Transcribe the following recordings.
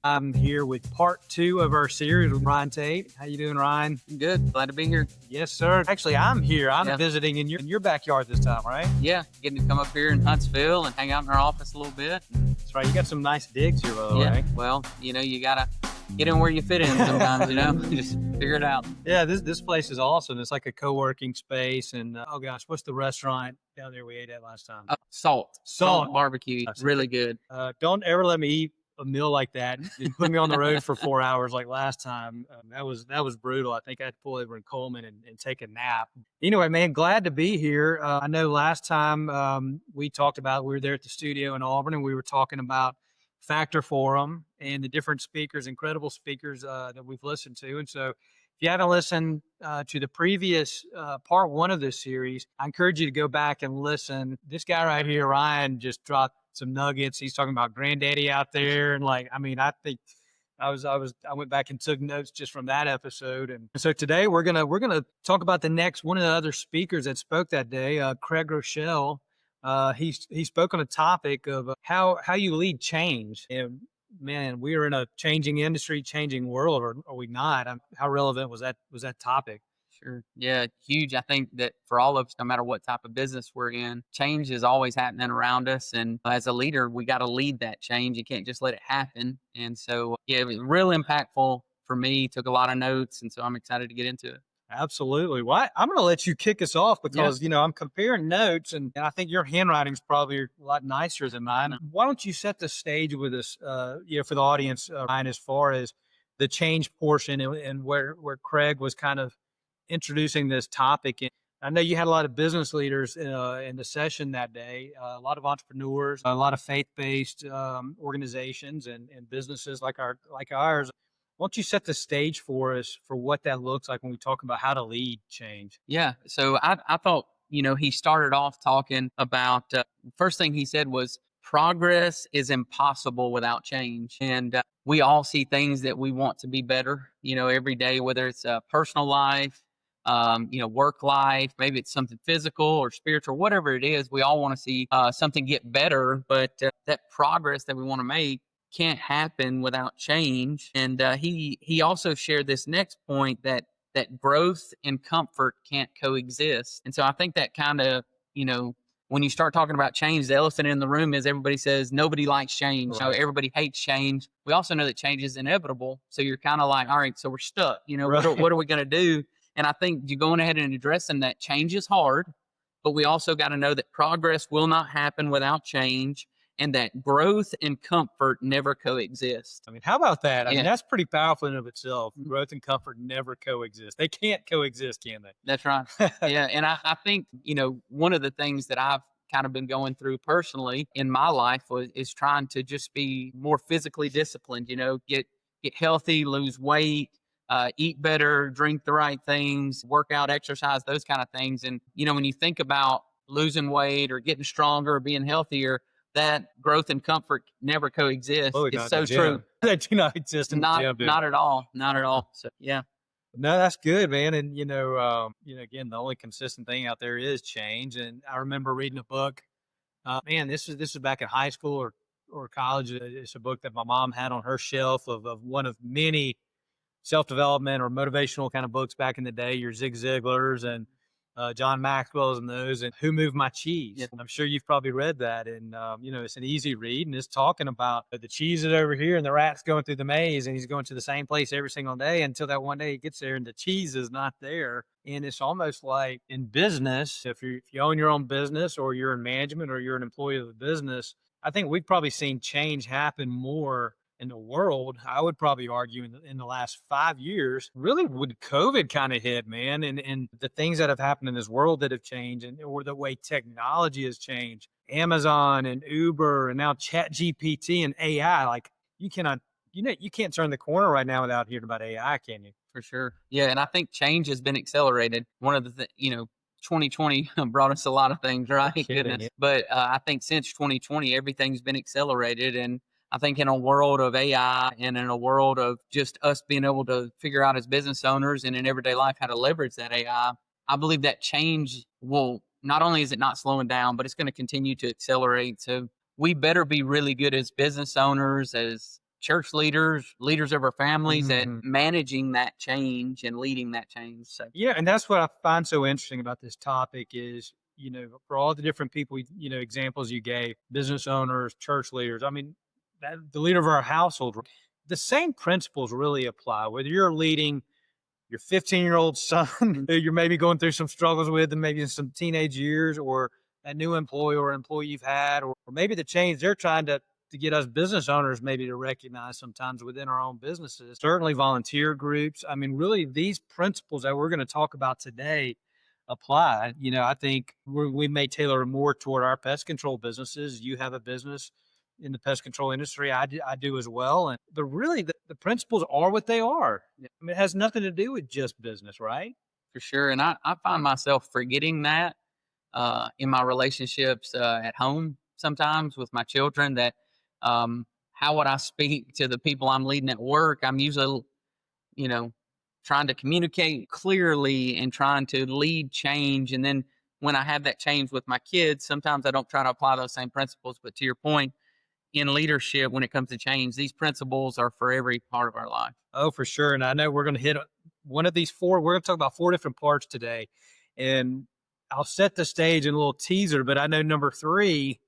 I'm here with part 2 of our series with Ryan Tate. How you doing, Ryan? Good. Glad to be here. Yes, sir. Actually, I'm here. I'm Yeah. visiting in your backyard this time, right? Yeah, getting to come up here in Huntsville and hang out in our office a little bit. That's right. You got some nice digs here, by the Yeah. way. Well, you gotta get in where you fit in sometimes. Just figure it out. Yeah, this place is awesome. It's like a co-working space, and oh gosh, what's the restaurant down there we ate at last time? Salt barbecue. That's Really good. Don't ever let me eat a meal like that. You put me on the road for 4 hours like last time. That was brutal. I think I had to pull over in Coleman and take a nap. Anyway, man, glad to be here. I know last time we talked about, we were there at the studio in Auburn, and we were talking about Factor Forum and the different speakers, incredible speakers that we've listened to. And so if you haven't listened to the previous part 1 of this series, I encourage you to go back and listen. This guy right here, Ryan, just dropped some nuggets. He's talking about granddaddy out there. And I think I went back and took notes just from that episode. And so today we're going to talk about the next one of the other speakers that spoke that day, Craig Rochelle. He spoke on a topic of how you lead change. And man, we are in a changing industry, changing world, or are we not? How relevant was that topic? Sure. Yeah, huge. I think that for all of us, no matter what type of business we're in, change is always happening around us. And as a leader, we got to lead that change. You can't just let it happen. And so, yeah, it was real impactful for me. Took a lot of notes. And so I'm excited to get into it. Absolutely. Well, I'm going to let you kick us off because, I'm comparing notes and I think your handwriting is probably a lot nicer than mine. Why don't you set the stage with us, for the audience, Ryan, as far as the change portion and where Craig was kind of introducing this topic. And I know you had a lot of business leaders in the session that day, a lot of entrepreneurs, a lot of faith-based organizations and businesses like ours. Why don't you set the stage for us for what that looks like when we talk about how to lead change? Yeah. So I thought, he started off talking about, first thing he said was, progress is impossible without change. And we all see things that we want to be better, every day, whether it's a personal life, work life, maybe it's something physical or spiritual, whatever it is. We all want to see something get better, but that progress that we want to make can't happen without change. And he also shared this next point that growth and comfort can't coexist. And so I think that kind of, when you start talking about change, the elephant in the room is everybody says nobody likes change. Right. Everybody hates change. We also know that change is inevitable. So you're kind of like, all right, so we're stuck. Right. What are we going to do? And I think you're going ahead and addressing that change is hard, but we also got to know that progress will not happen without change and that growth and comfort never coexist. I mean, how about that? I mean, Yeah. that's pretty powerful in and of itself. Growth and comfort never coexist. They can't coexist, can they? That's right. Yeah. And I think, one of the things that I've kind of been going through personally in my life is trying to just be more physically disciplined, get healthy, lose weight, eat better, drink the right things, work out, exercise, those kind of things. And, when you think about losing weight or getting stronger or being healthier, that growth and comfort never coexist. Oh, It's so true. They do not exist in the gym, do Not they? at all. Not at all. So, yeah. No, that's good, man. And again, the only consistent thing out there is change. And I remember reading a book. This was back in high school or college. It's a book that my mom had on her shelf of one of many self-development or motivational kind of books back in the day. Your Zig Ziglars and John Maxwell's and those, and Who Moved My Cheese. Yeah. I'm sure you've probably read that. And, it's an easy read, and it's talking about the cheese is over here and the rat's going through the maze, and he's going to the same place every single day until that one day he gets there and the cheese is not there. And it's almost like in business, if you own your own business or you're in management or you're an employee of the business, I think we've probably seen change happen more in the world, I would probably argue in the last 5 years, really when COVID kind of hit, man, and the things that have happened in this world that have changed, or the way technology has changed, Amazon and Uber and now Chat GPT and AI, like you can't turn the corner right now without hearing about AI, can you? For sure. Yeah. And I think change has been accelerated. One of the 2020 brought us a lot of things, right? Kidding, yeah. But I think since 2020, everything's been accelerated. And I think in a world of AI and in a world of just us being able to figure out as business owners and in everyday life how to leverage that AI, I believe that change will, not only is it not slowing down, but it's going to continue to accelerate. So we better be really good as business owners, as church leaders, leaders of our families, at Mhm. managing that change and leading that change. So Yeah, and that's what I find so interesting about this topic is, for all the different people, examples you gave, business owners, church leaders. I mean, the leader of our household, the same principles really apply. Whether you're leading your 15-year-old son mm, who you're maybe going through some struggles with, and maybe in some teenage years, or a new employee or employee you've had, or maybe the change they're trying to get us business owners maybe to recognize sometimes within our own businesses, certainly volunteer groups. I mean, really, these principles that we're going to talk about today apply. I think we may tailor more toward our pest control businesses. You have a business in the pest control industry. I do as well. But really, the principles are what they are. yeah, I mean, it has nothing to do with just business, right? for sure. And I find myself forgetting that in my relationships at home sometimes with my children, that how would I speak to the people I'm leading at work? I'm usually, you know, trying to communicate clearly and trying to lead change. And then when I have that change with my kids, sometimes I don't try to apply those same principles. But to your point, in leadership, when it comes to change, these principles are for every part of our life. Oh, for sure. And I know we're going to hit one of these four. We're going to talk about four different parts today. And I'll set the stage in a little teaser, but I know number three,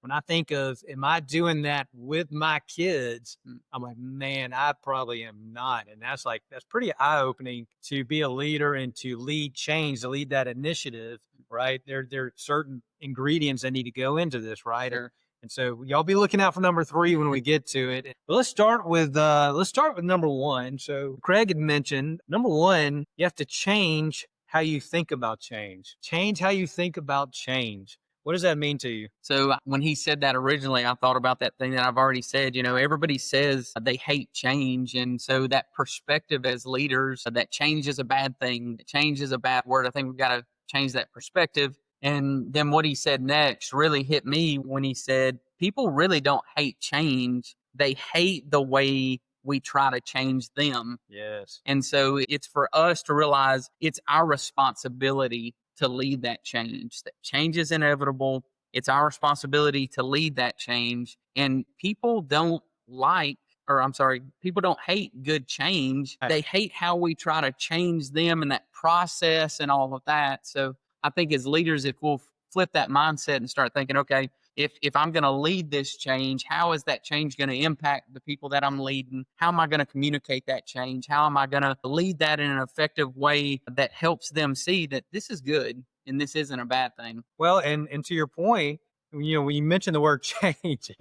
when I think of, am I doing that with my kids? Mm, I'm like, man, I probably am not. And that's pretty eye opening to be a leader and to lead change, to lead that initiative, right? There are certain ingredients that need to go into this, right? sure. And so y'all be looking out for number three when we get to it. But let's start with number one. So Craig had mentioned number one, you have to change how you think about change. Change how you think about change. What does that mean to you? So when he said that originally, I thought about that thing that I've already said. Everybody says they hate change. And so that perspective as leaders, that change is a bad thing, that change is a bad word. I think we've got to change that perspective. And then what he said next really hit me when he said, people really don't hate change. They hate the way we try to change them. Yes. And so it's for us to realize it's our responsibility to lead that change. That change is inevitable. It's our responsibility to lead that change. And people don't like, or I'm sorry, people don't hate good change. Right. They hate how we try to change them and that process and all of that. So I think as leaders, if we'll flip that mindset and start thinking, okay, if I'm going to lead this change, how is that change going to impact the people that I'm leading? How am I going to communicate that change? How am I going to lead that in an effective way that helps them see that this is good and this isn't a bad thing? Well, and to your point, when you mention the word change,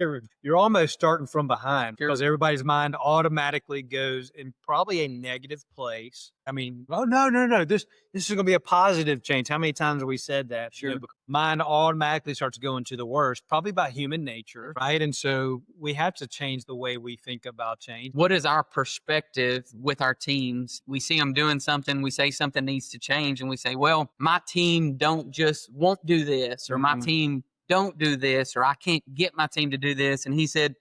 you're almost starting from behind Sure. because everybody's mind automatically goes in probably a negative place. I mean, oh no, no, no, this is going to be a positive change. How many times have we said that? Sure. Mind automatically starts going to the worst, probably by human nature, right? And so we have to change the way we think about change. What is our perspective with our teams? We see them doing something, we say something needs to change, and we say, well, my team won't do this, or my Mhm. team don't do this, or I can't get my team to do this. And he said,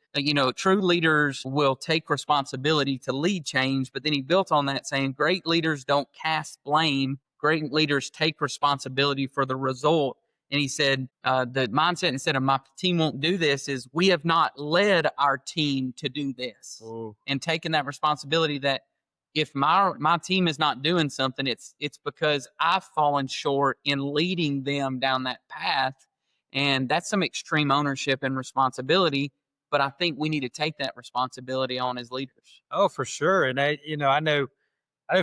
true leaders will take responsibility to lead change. But then he built on that saying, great leaders don't cast blame. Great leaders take responsibility for the result. And he said, the mindset instead of my team won't do this is we have not led our team to do this. Oh, And taking that responsibility that if my team is not doing something, it's because I've fallen short in leading them down that path. And that's some extreme ownership and responsibility. But I think we need to take that responsibility on as leaders. oh, for sure. And I know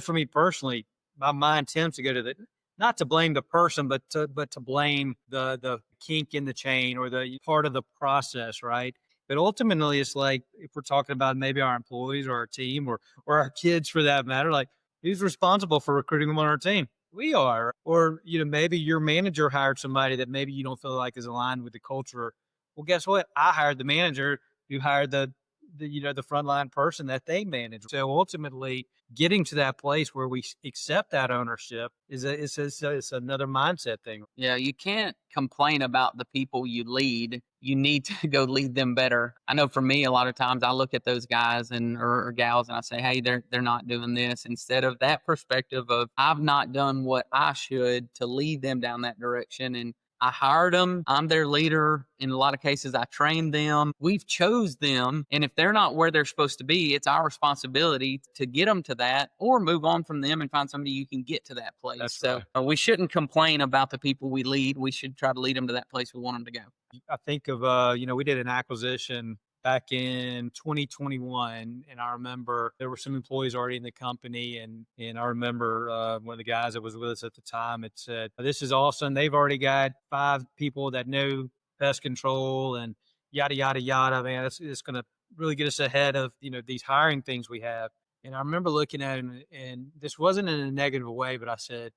for me personally, my mind tends to go to not to blame the person, but to blame the kink in the chain or the part of the process, right? But ultimately, it's like if we're talking about maybe our employees or our team or our kids for that matter, like who's responsible for recruiting them on our team? We are. Or maybe your manager hired somebody that maybe you don't feel like is aligned with the culture. Well, guess what? I hired the manager who hired the frontline person that they manage. So ultimately, getting to that place where we accept that ownership is another mindset thing. Yeah, you can't complain about the people you lead. You need to go lead them better. I know for me, a lot of times I look at those guys or gals and I say, hey, they're not doing this. Instead of that perspective of I've not done what I should to lead them down that direction. And I hired them. I'm their leader. In a lot of cases, I trained them. We've chose them. And if they're not where they're supposed to be, it's our responsibility to get them to that or move on from them and find somebody you can get to that place. That's So right. we shouldn't complain about the people we lead. We should try to lead them to that place we want them to go. I think of, we did an acquisition back in 2021, and I remember there were some employees already in the company, and I remember one of the guys that was with us at the time had said, "This is awesome. They've already got 5 people that know pest control and yada yada yada. Man, it's going to really get us ahead of these hiring things we have." And I remember looking at it, and this wasn't in a negative way, but I said,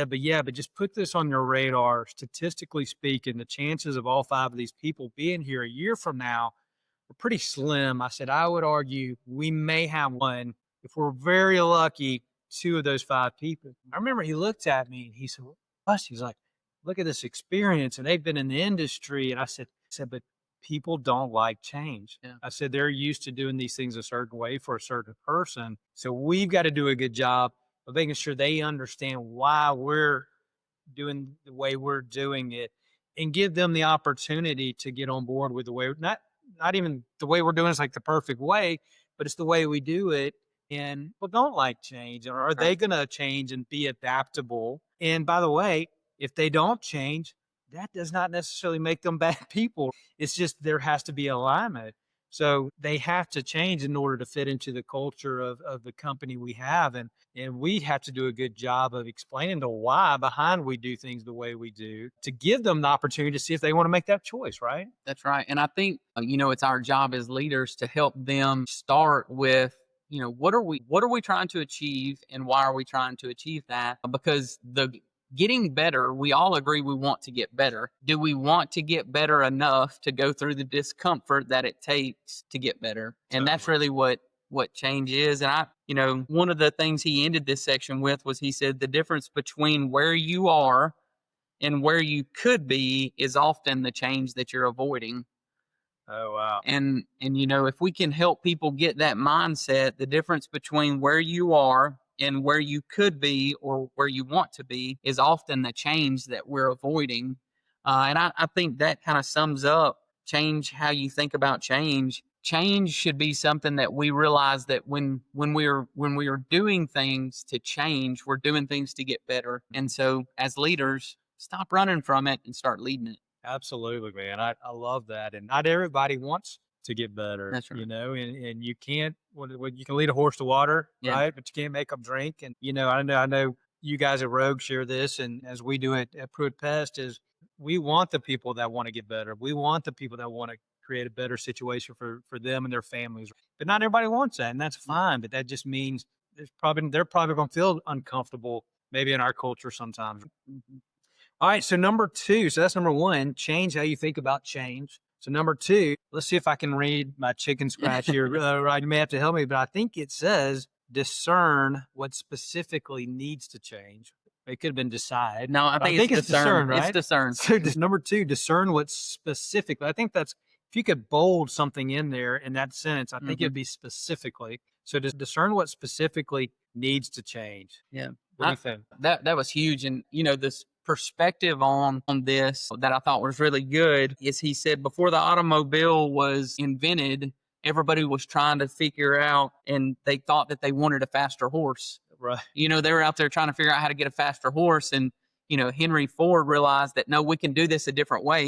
but yeah, but just put this on your radar. Statistically speaking, the chances of all 5 of these people being here a year from now are pretty slim. I said, I would argue we may have one, if we're very lucky, 2 of those 5 people. I remember he looked at me and he said, "Plus," he's like, "look at this experience, and they've been in the industry." And I said, but people don't like change. Yeah. I said, they're used to doing these things a certain way for a certain person. So we've got to do a good job of making sure they understand why we're doing the way we're doing it, and give them the opportunity to get on board with the way, not even the way we're doing is like the perfect way, but it's the way we do it. And people don't like change, or are they Right. going to change and be adaptable? And by the way, if they don't change, that does not necessarily make them bad people. It's just there has to be alignment. So they have to change in order to fit into the culture of the company we have. And we have to do a good job of explaining the why behind we do things the way we do, to give them the opportunity to see if they want to make that choice, right? That's right. And I think, it's our job as leaders to help them start with, what are we trying to achieve and why are we trying to achieve that? Because the getting better, we all agree we want to get better. Do we want to get better enough to go through the discomfort that it takes to get better? And that's Totally. really what change is. And one of the things he ended this section with was he said the difference between where you are and where you could be is often the change that you're avoiding. Oh, wow. And if we can help people get that mindset, the difference between where you are and where you could be or where you want to be is often the change that we're avoiding. And I think that kind of sums up change, how you think about change. Change should be something that we realize that when we are doing things to change, we're doing things to get better. And so as leaders, stop running from it and start leading it. Absolutely, man. I love that. And not everybody wants to get better, That's right. and you can't, you can lead a horse to water, Yeah. right? But you can't make them drink. And, I know you guys at Rogue share this. And as we do it at Prewett Pest, is we want the people that want to get better. We want the people that want to create a better situation for them and their families. But not everybody wants that. And that's fine. But that just means they're probably going to feel uncomfortable maybe in our culture sometimes. Mhm. All right, so number 2, so that's number 1, change how you think about change. So number 2, let's see if I can read my chicken scratch here. Right, you may have to help me, but I think it says discern what specifically needs to change. It could have been decide. No, I But I think think it's it's discern, discern. It's right? discern. So number 2, discern what specifically. I think that's, if you could bold something in there in that sentence, I think Mhm. it'd be specifically. So just discern what specifically needs to change. Yeah. What do you think? That was huge. And this perspective on this that I thought was really good is he said before the automobile was invented, everybody was trying to figure out and they thought that they wanted a faster horse. Right. They were out there trying to figure out how to get a faster horse. And, Henry Ford realized that no, we can do this a different way.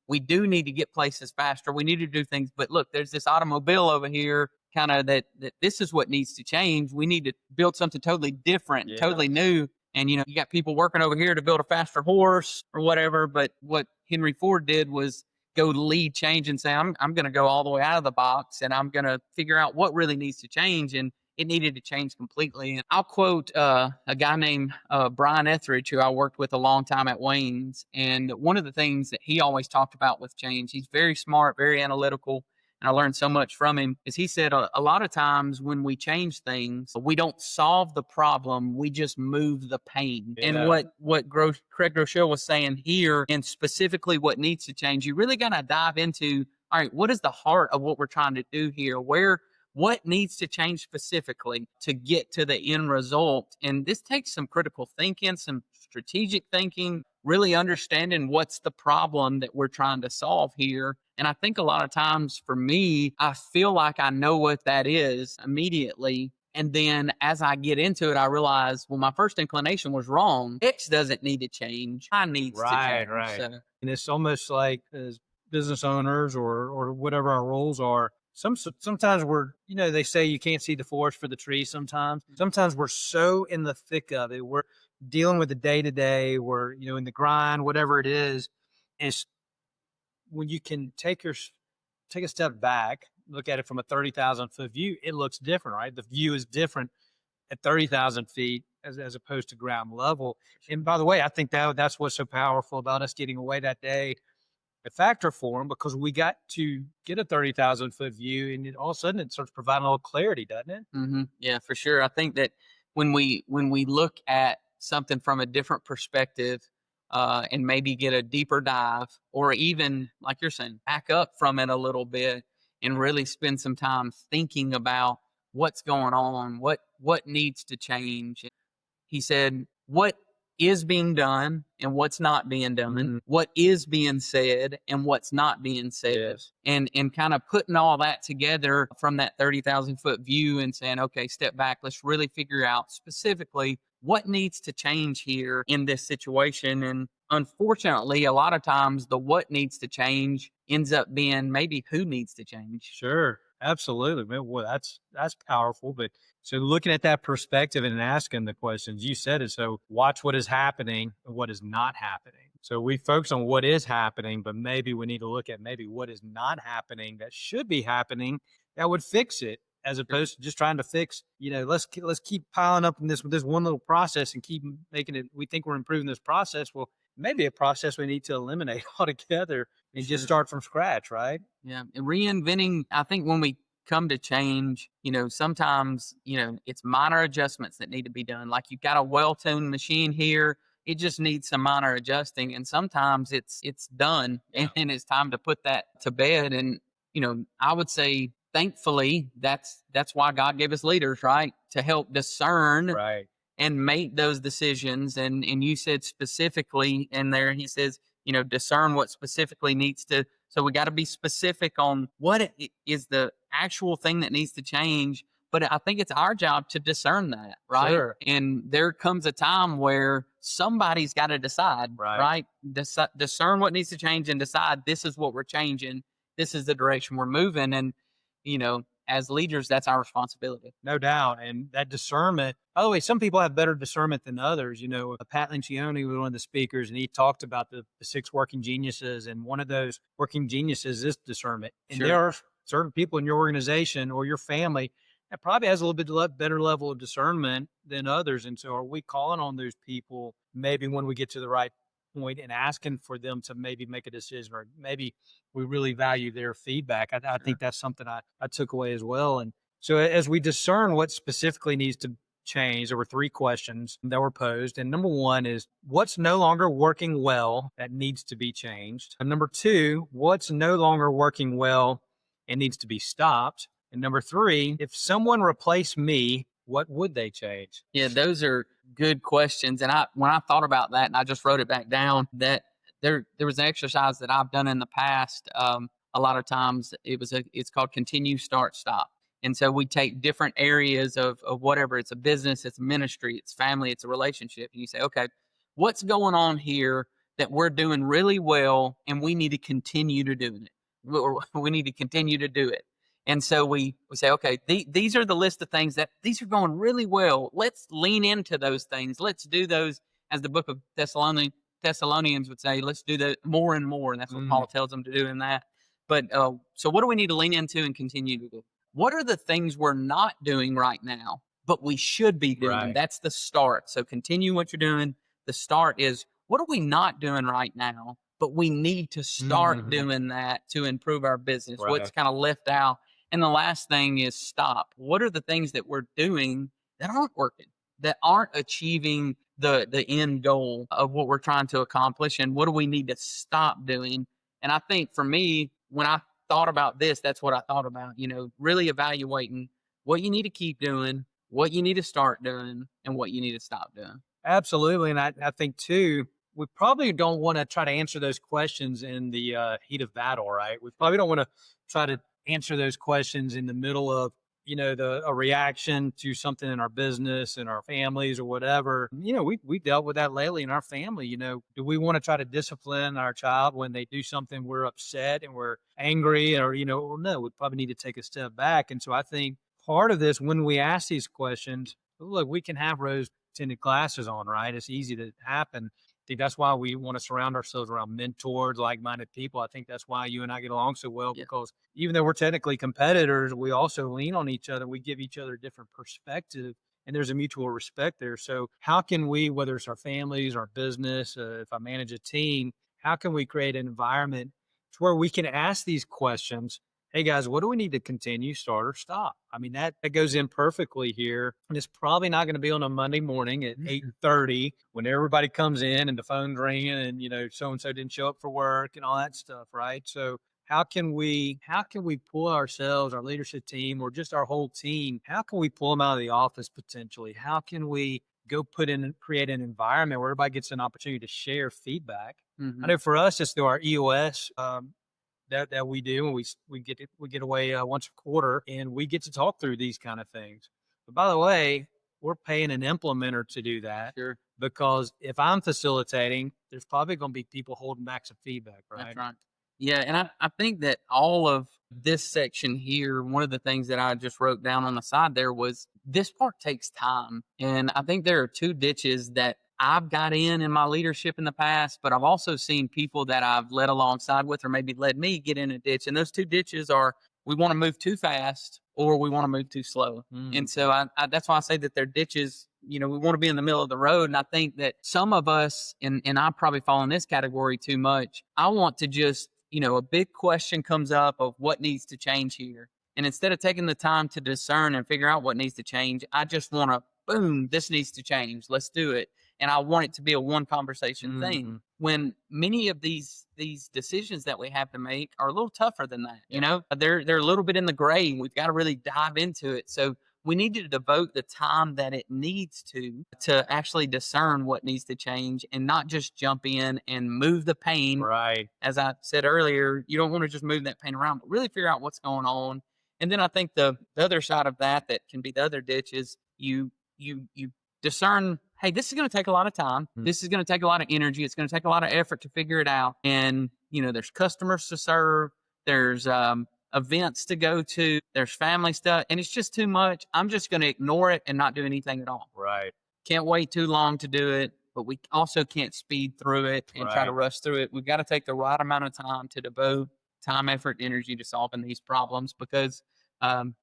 We do need to get places faster. We need to do things. But look, there's this automobile over here, kind of that this is what needs to change. We need to build something totally different, totally Yes. new. And, you got people working over here to build a faster horse or whatever. But what Henry Ford did was go lead change and say, I'm going to go all the way out of the box and I'm going to figure out what really needs to change. And it needed to change completely. And I'll quote a guy named Brian Etheridge, who I worked with a long time at Wayne's. And one of the things that he always talked about with change, he's very smart, very analytical, and I learned so much from him, is he said a lot of times when we change things, we don't solve the problem, we just move the pain. Yeah. And what Craig Groeschel was saying here, and specifically what needs to change, you really got to dive into, all right, what is the heart of what we're trying to do here? What needs to change specifically to get to the end result? And this takes some critical thinking, some strategic thinking, really understanding what's the problem that we're trying to solve here. And I think a lot of times for me, I feel like I know what that is immediately. And then as I get into it, I realize, well, my first inclination was wrong. X doesn't need to change. I needs to Right, change. right. So And it's almost like as business owners or whatever our roles are, sometimes we're, they say you can't see the forest for the trees sometimes. Sometimes we're so in the thick of it. We're dealing with the day to day, we're, in the grind, whatever it is. It's when you can take a step back, look at it from a 30,000-foot view, it looks different, right? The view is different at 30,000 feet as opposed to ground level. And by the way, I think that's what's so powerful about us getting away that day at Factor Forum, because we got to get a 30,000-foot view, and all of a sudden it starts providing a little clarity, doesn't it? yeah, for sure. I think that when we look at something from a different perspective, and maybe get a deeper dive, or even like you're saying, back up from it a little bit, and really spend some time thinking about what's going on, what needs to change. He said, what is being done and what's not being done, Mhm. what is being said and what's not being said. Yes. And kind of putting all that together from that 30,000-foot view and saying, okay, step back, let's really figure out specifically what needs to change here in this situation. And unfortunately, a lot of times the what needs to change ends up being maybe who needs to change. Sure. Absolutely. Man, well, that's powerful. But so looking at that perspective and asking the questions, you said it. So watch what is happening and what is not happening. So we focus on what is happening, but maybe we need to look at maybe what is not happening that should be happening that would fix it, as opposed to just trying to fix. Let's keep piling up in this with this one little process and keep making it. We think we're improving this process. Well, maybe a process we need to eliminate altogether and just Sure. start from scratch, right? Yeah, and reinventing. I think when we come to change, sometimes, it's minor adjustments that need to be done. Like you've got a well-tuned machine here, it just needs some minor adjusting, and sometimes it's done, Yeah. and it's time to put that to bed. And I would say, thankfully, that's why God gave us leaders, right, to help discern Right. and make those decisions. And you said specifically in there, he says, discern what specifically needs to. So we got to be specific on what is the actual thing that needs to change. But I think it's our job to discern that, right? Sure. And there comes a time where somebody's got to decide, Right. right? Discern what needs to change and decide this is what we're changing. This is the direction we're moving. And, as leaders, that's our responsibility. No doubt. And that discernment, by the way, some people have better discernment than others. Pat Lencioni was one of the speakers, and he talked about the six working geniuses. And one of those working geniuses is discernment. And Sure. there are certain people in your organization or your family that probably has a little bit better level of discernment than others. And so are we calling on those people maybe when we get to the right point and asking for them to maybe make a decision, or maybe we really value their feedback? I think that's something I took away as well. And so as we discern what specifically needs to change, there were three questions that were posed. And number one is, what's no longer working well that needs to be changed? And number two, what's no longer working well and needs to be stopped? And number three, if someone replaced me, what would they change? Yeah, those are good questions. And when I thought about that, and I just wrote it back down, that there was an exercise that I've done in the past. A lot of times it's called continue, start, stop. And so we take different areas of whatever. It's a business, it's a ministry, it's family, it's a relationship. And you say, okay, what's going on here that we're doing really well and we need to continue to do it? We need to continue to do it. And so we say, okay, these are the list of things that these are going really well. Let's lean into those things. Let's do those, as the book of Thessalonians would say, let's do that more and more. And that's what Paul tells them to do in that. But so what do we need to lean into and continue to do? What are the things we're not doing right now, but we should be doing? Right. That's the start. So continue what you're doing. The start is, what are we not doing right now, but we need to start doing that to improve our business? Right. What's kind of left out? And the last thing is stop. What are the things that we're doing that aren't working, that aren't achieving the end goal of what we're trying to accomplish? And what do we need to stop doing? And I think for me, when I thought about this, that's what I thought about, really evaluating what you need to keep doing, what you need to start doing, and what you need to stop doing. Absolutely. And I think too, we probably don't want to try to answer those questions in the heat of battle, right? We probably don't want to try to answer those questions in the middle of, a reaction to something in our business and our families or whatever. We dealt with that lately in our family. Do we want to try to discipline our child when they do something we're upset and we're angry, or well, no, we probably need to take a step back. And so I think part of this, when we ask these questions, look, we can have rose tinted glasses on, right? It's easy to happen. I think that's why we want to surround ourselves around mentors, like-minded people. I think that's why you and I get along so well, Yeah. because even though we're technically competitors, we also lean on each other. We give each other a different perspective, and there's a mutual respect there. So how can we, whether it's our families, our business, if I manage a team, how can we create an environment to where we can ask these questions? Hey guys, what do we need to continue, start, or stop? I mean, that goes in perfectly here. And it's probably not going to be on a Monday morning at 8:30 when everybody comes in and the phone's ringing and, so-and-so didn't show up for work and all that stuff, right? So how can we pull ourselves, our leadership team, or just our whole team, how can we pull them out of the office potentially? How can we go create an environment where everybody gets an opportunity to share feedback? I know for us, it's through our EOS that we do, and we get away once a quarter, and we get to talk through these kind of things. But by the way, we're paying an implementer to do that. Sure. Because if I'm facilitating, there's probably going to be people holding back some feedback, right? That's right. Yeah, and I think that all of this section here, one of the things that I just wrote down on the side there was this part takes time. And I think there are two ditches that I've got in my leadership in the past, but I've also seen people that I've led alongside with or maybe led me get in a ditch. And those two ditches are we want to move too fast or we want to move too slow. And so I that's why I say that they're ditches. We want to be in the middle of the road. And I think that some of us, and I probably fall in this category too much, I want to just, a big question comes up of what needs to change here. And instead of taking the time to discern and figure out what needs to change, I just want to, boom, this needs to change. Let's do it. And I want it to be a one conversation thing. When many of these decisions that we have to make are a little tougher than that. They're a little bit in the gray. We've got to really dive into it. So we need to devote the time that it needs to actually discern what needs to change and not just jump in and move the pain. Right. As I said earlier, you don't want to just move that pain around, but really figure out what's going on. And then I think the other side of that can be the other ditch is you discern, hey, this is going to take a lot of time. This is going to take a lot of energy. It's going to take a lot of effort to figure it out. And, there's customers to serve. There's events to go to. There's family stuff. And it's just too much. I'm just going to ignore it and not do anything at all. Right. Can't wait too long to do it, but we also can't speed through it and try to rush through it. We've got to take the right amount of time to devote time, effort, energy to solving these problems because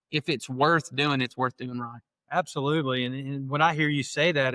if it's worth doing, it's worth doing right. Absolutely. And when I hear you say that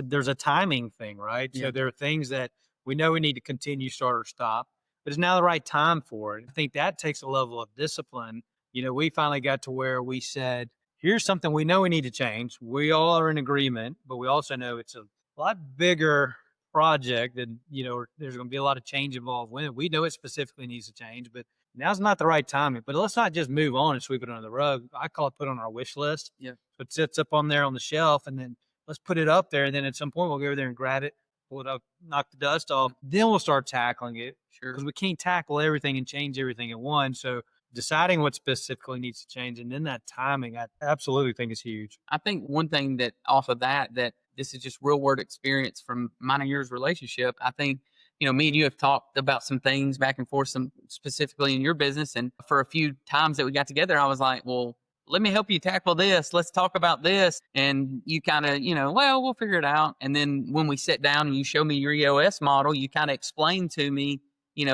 there's a timing thing, right? Yeah. So there are things that we know we need to continue, start, or stop, but it's now the right time for it. I think that takes a level of discipline. We finally got to where we said, here's something we know we need to change. We all are in agreement, but we also know it's a lot bigger project and, there's going to be a lot of change involved with it. We know it specifically needs to change, but now's not the right time. But let's not just move on and sweep it under the rug. I call it put on our wish list. Yeah. So it sits up on there on the shelf, and then let's put it up there. And then at some point we'll go over there and grab it, pull it up, knock the dust off. Then we'll start tackling it. Sure. Because we can't tackle everything and change everything at once. So deciding what specifically needs to change and then that timing, I absolutely think is huge. I think one thing that off of that this is just real world experience from mine and yours relationship. I think, me and you have talked about some things back and forth, some specifically in your business. And for a few times that we got together, I was like, well, let me help you tackle this. Let's talk about this. And you kind of, well, we'll figure it out. And then when we sit down and you show me your EOS model, you kind of explain to me,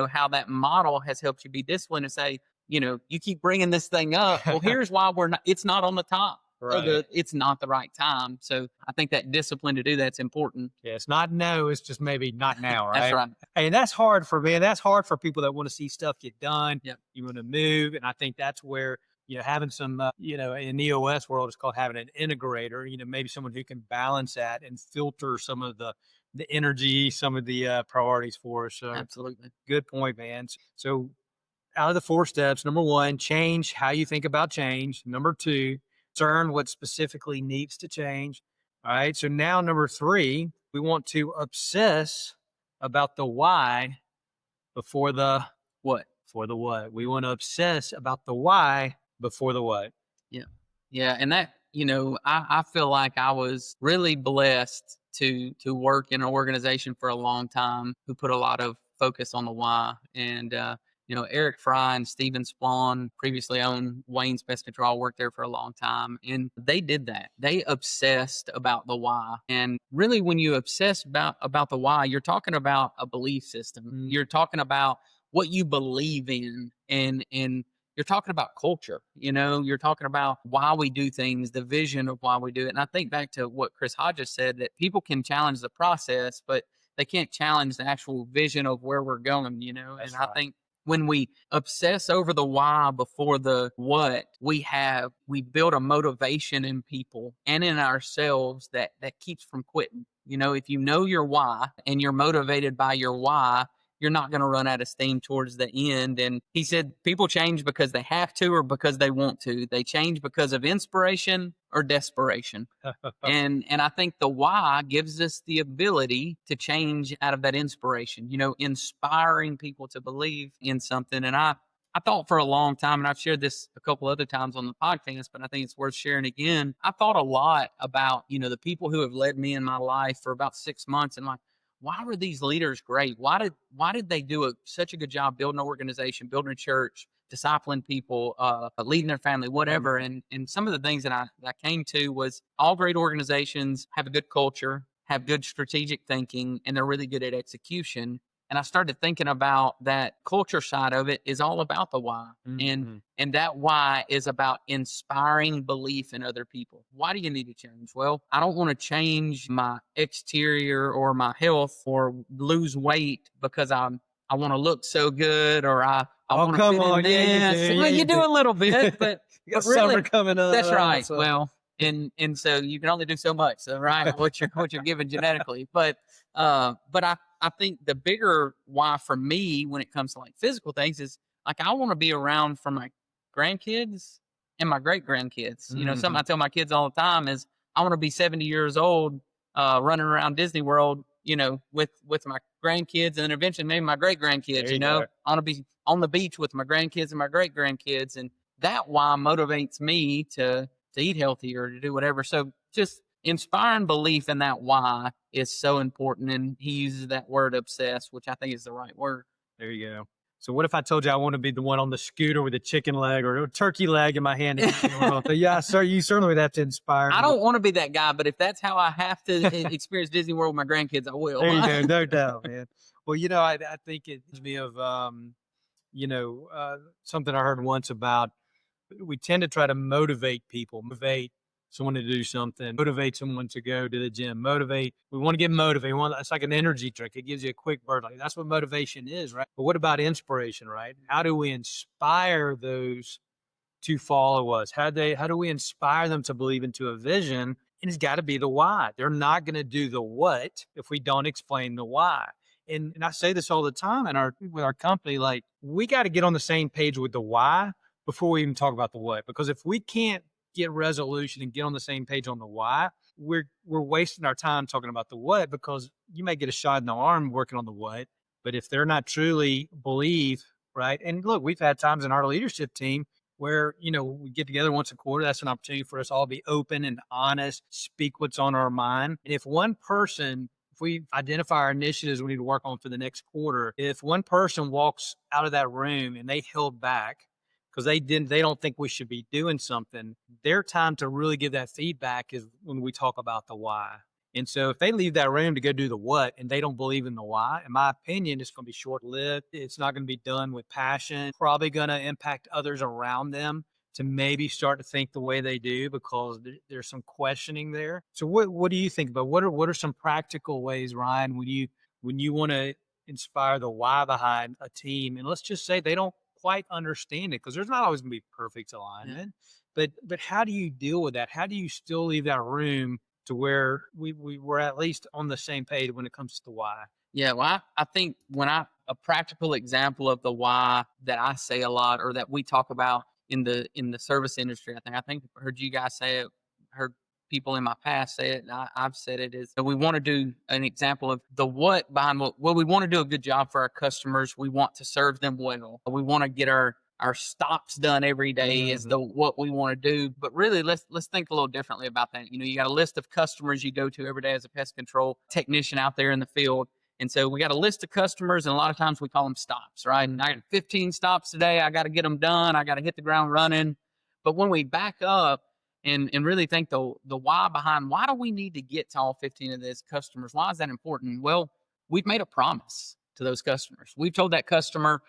how that model has helped you be disciplined and say, you keep bringing this thing up. Well, here's why it's not on the top. Right. It's not the right time. So I think that discipline to do that's important. Yeah, it's not no, it's just maybe not now, right? That's right. Hey, and that's hard for me. That's hard for people that want to see stuff get done. Yep. You want to move. And I think that's where, having some, in the EOS world, it's called having an integrator, maybe someone who can balance that and filter some of the energy, some of the priorities for us. So Absolutely. Good point, man. So out of the 4 steps, number 1, change how you think about change. Number 2, discern what specifically needs to change. All right. So now number 3, we want to obsess about the why before the What? what. We want to obsess about the why before the what. Yeah. Yeah. And that, I feel like I was really blessed to work in an organization for a long time who put a lot of focus on the why. And Eric Fry and Steven Swan previously owned Wayne's Pest Control, worked there for a long time. And they did that. They obsessed about the why. And really when you obsess about the why, you're talking about a belief system. You're talking about what you believe in, and you're talking about culture. You're talking about why we do things, the vision of why we do it. And I think back to what Chris Hodges said, that people can challenge the process, but they can't challenge the actual vision of where we're going. That's And right. I think when we obsess over the why before the what, we build a motivation in people and in ourselves that keeps from quitting. If you know your why and you're motivated by your why, you're not going to run out of steam towards the end. And he said people change because they have to or because they want to. They change because of inspiration or desperation. And I think the why gives us the ability to change out of that inspiration, inspiring people to believe in something. And I thought for a long time, and I've shared this a couple other times on the podcast, but I think it's worth sharing again. I thought a lot about, the people who have led me in my life for about 6 months, and like, why were these leaders great? Why did they do such a good job building an organization, building a church, discipling people, leading their family, whatever? And some of the things that I came to was all great organizations have a good culture, have good strategic thinking, and they're really good at execution. And I started thinking about that culture side of it is all about the why. And that why is about inspiring belief in other people. Why do you need to change? Well, I don't want to change my exterior or my health or lose weight because I want to look so good, or I want to fit in this. Well, you do a little bit, but You got really, summer coming up. that's right. So. Well, and so you can only do so much, so right, what you're given genetically. But I think the bigger why for me when it comes to like physical things is like I want to be around for my grandkids and my great grandkids. Something I tell my kids all the time is I want to be 70 years old, running around Disney World, with my grandkids, and then eventually maybe my great grandkids. I want to be on the beach with my grandkids and my great grandkids, and that why motivates me to eat healthy or to do whatever. So just inspiring belief in that why is so important. And he uses that word obsess, which I think is the right word. There you go. So what if I told you I want to be the one on the scooter with a chicken leg or a turkey leg in my hand? Yeah, sir, you certainly would have to inspire me. I don't want to be that guy, but if that's how I have to experience Disney World with my grandkids, I will. There you go, no doubt, man. Well, I think it reminds me of, something I heard once about, we tend to try to motivate people, motivate someone to do something, motivate someone to go to the gym, we want to get motivated. It's like an energy drink. It gives you a quick burst. Like that's what motivation is, right? But what about inspiration, right? How do we inspire those to follow us? How do we inspire them to believe into a vision? And it's got to be the why. They're not going to do the what if we don't explain the why. And I say this all the time with our company, like we got to get on the same page with the why before we even talk about the what. Because if we can't get resolution and get on the same page on the why, we're wasting our time talking about the what, because you may get a shot in the arm working on the what, but if they're not truly believe, right? And look, we've had times in our leadership team where, we get together once a quarter. That's an opportunity for us all to be open and honest, speak what's on our mind. And if we identify our initiatives we need to work on for the next quarter, if one person walks out of that room and they held back because they don't think we should be doing something, their time to really give that feedback is when we talk about the why. And so if they leave that room to go do the what and they don't believe in the why, in my opinion, it's going to be short-lived. It's not going to be done with passion. Probably going to impact others around them to maybe start to think the way they do because there's some questioning there. So what do you think about what are some practical ways, Ryan, when you want to inspire the why behind a team, and let's just say they don't quite understand it, because there's not always going to be perfect alignment, but how do you deal with that? How do you still leave that room to where we were at least on the same page when it comes to the why? Yeah, well, I think a practical example of the why that I say a lot, or that we talk about in the service industry, I think I heard you guys say it, heard people in my past say it, and I've said it, is that we want to do an example of the what behind what. Well, we want to do a good job for our customers. We want to serve them well. We want to get our stops done every day is the what we want to do. But really, let's think a little differently about that. You got a list of customers you go to every day as a pest control technician out there in the field. And so we got a list of customers, and a lot of times we call them stops, right? And I got 15 stops today. I got to get them done. I got to hit the ground running. But when we back up and really think the why behind why do we need to get to all 15 of these customers? Why is that important? Well, we've made a promise to those customers. We've told that customer,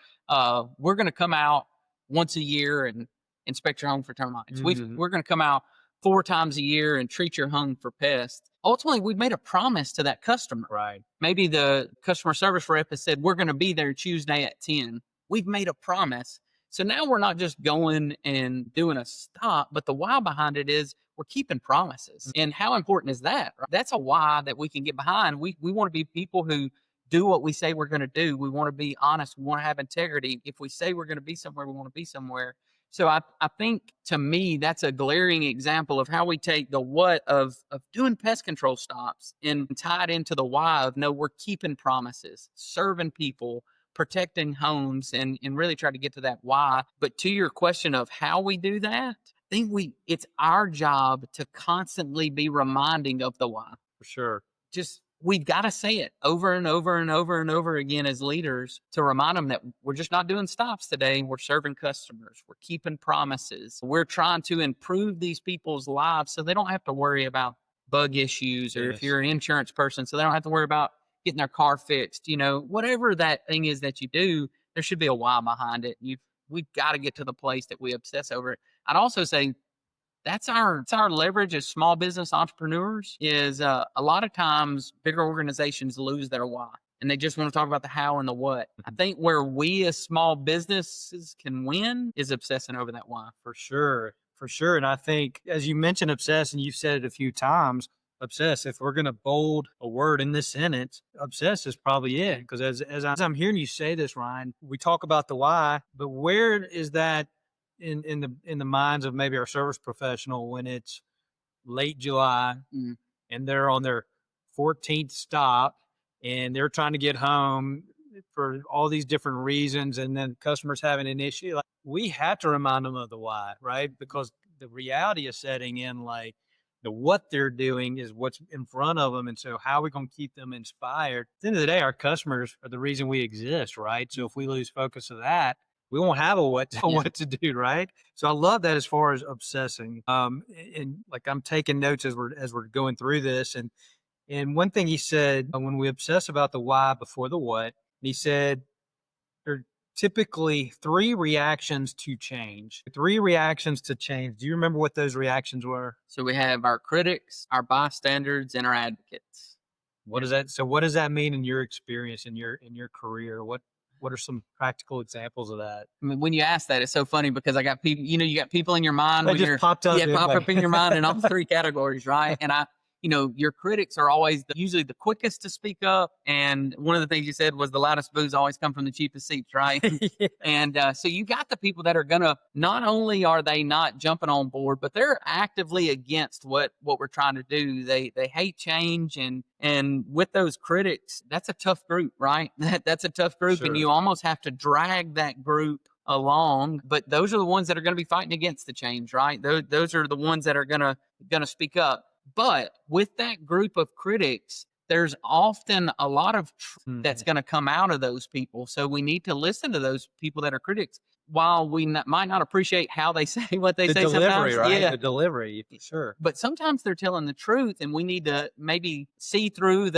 we're going to come out once a year and inspect your home for termites. We're going to come out 4 times a year and treat your home for pests. Ultimately, we've made a promise to that customer. Right. Maybe the customer service rep has said, we're going to be there Tuesday at 10. We've made a promise. So now we're not just going and doing a stop, but the why behind it is we're keeping promises. And how important is that? Right? That's a why that we can get behind. We want to be people who do what we say we're going to do. We want to be honest. We want to have integrity. If we say we're going to be somewhere, we want to be somewhere. So I think, to me, that's a glaring example of how we take the what of doing pest control stops and tie it into the why of, no, we're keeping promises, serving people, protecting homes, and really try to get to that why. But to your question of how we do that, I think it's our job to constantly be reminding of the why. For sure. Just we've got to say it over and over and over and over again as leaders to remind them that we're just not doing stops today. We're serving customers. We're keeping promises. We're trying to improve these people's lives so they don't have to worry about bug issues, or if you're an insurance person, so they don't have to worry about getting their car fixed. Whatever that thing is that you do, there should be a why behind it. We've got to get to the place that we obsess over it. I'd also say that's our leverage as small business entrepreneurs is a lot of times bigger organizations lose their why and they just want to talk about the how and the what. I think where we as small businesses can win is obsessing over that why. For sure. And I think, as you mentioned obsess, and you've said it a few times, obsess, if we're going to bold a word in this sentence, obsess is probably it. Because as I'm hearing you say this, Ryan, we talk about the why, but where is that in the minds of maybe our service professional when it's late July and they're on their 14th stop and they're trying to get home for all these different reasons, and then customers having an issue? Like, we have to remind them of the why, right? Because the reality is setting in, like, what they're doing is what's in front of them. And so how are we going to keep them inspired? At the end of the day, our customers are the reason we exist, right? So if we lose focus of that, we won't have a what to do, right? So I love that as far as obsessing. And like, I'm taking notes as we're going through this. And one thing he said, when we obsess about the why before the what, he said there are typically 3 reactions to change. 3 reactions to change. Do you remember what those reactions were? So we have our critics, our bystanders, and our advocates. What does that mean in your experience, in your career? What are some practical examples of that? I mean, when you ask that, it's so funny because I got people, you got people in your mind. That just popped up. Yeah, pop up in your mind in all 3 categories, right? And your critics are always usually the quickest to speak up. And one of the things you said was the loudest boos always come from the cheapest seats, right? Yeah. And so you got the people that are gonna, not only are they not jumping on board, but they're actively against what we're trying to do. They hate change, and with those critics, that's a tough group, right? That's a tough group, Sure. And you almost have to drag that group along. But those are the ones that are going to be fighting against the change, right? Those are the ones that are gonna speak up. But with that group of critics, there's often a lot of truth that's going to come out of those people. So we need to listen to those people that are critics. While we might not appreciate how they say what they say delivery, sometimes. right? Yeah. The delivery, for sure. But sometimes they're telling the truth, and we need to maybe see through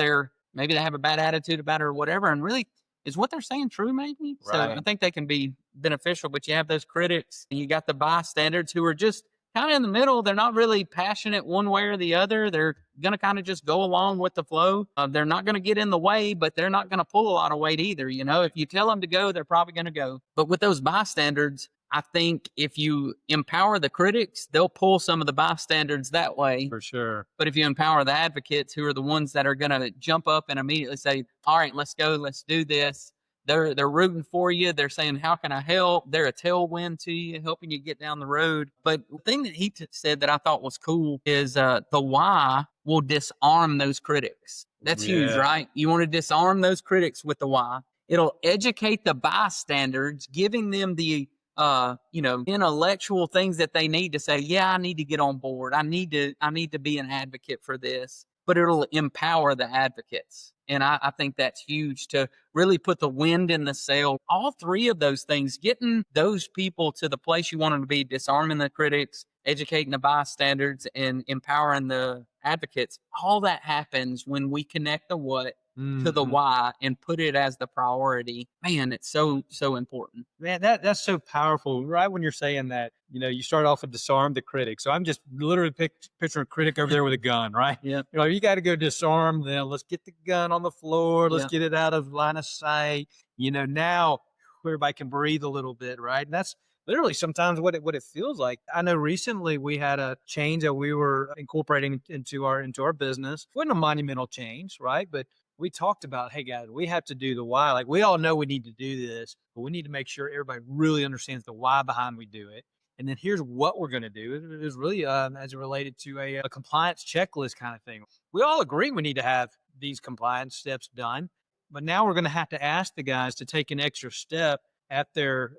maybe they have a bad attitude about it or whatever. And really, is what they're saying true, maybe? Right. So I think they can be beneficial, but you have those critics, and you got the bystanders who are just kind of in the middle. They're not really passionate one way or the other. They're going to kind of just go along with the flow. They're not going to get in the way, but they're not going to pull a lot of weight either. If you tell them to go, they're probably going to go. But with those bystanders, I think if you empower the critics, they'll pull some of the bystanders that way. For sure. But if you empower the advocates, who are the ones that are going to jump up and immediately say, all right, let's go, let's do this, they're rooting for you. They're saying, "How can I help?" They're a tailwind to you, helping you get down the road. But the thing that he said that I thought was cool is the why will disarm those critics. That's huge, Yeah. right? You want to disarm those critics with the why. It'll educate the bystanders, giving them the intellectual things that they need to say, yeah, I need to get on board. I need to be an advocate for this. But it'll empower the advocates. And I think that's huge to really put the wind in the sail. All three of those things, getting those people to the place you want them to be, disarming the critics, educating the bystanders, and empowering the advocates. All that happens when we connect the what to the why and put it as the priority. Man, it's so important. Man, that's so powerful. Right when you're saying that, you start off with disarm the critic. So I'm just literally picturing a critic over there with a gun, right? Yeah. You got to go disarm them. Let's get the gun on the floor. Let's Yeah. get it out of line of sight. Now everybody can breathe a little bit, right? And that's literally sometimes what it feels like. I know recently we had a change that we were incorporating into our business. It wasn't a monumental change, right? But we talked about, hey guys, we have to do the why. Like, we all know we need to do this, but we need to make sure everybody really understands the why behind we do it. And then here's what we're going to do. It was really as it related to a compliance checklist kind of thing. We all agree we need to have these compliance steps done, but now we're going to have to ask the guys to take an extra step at their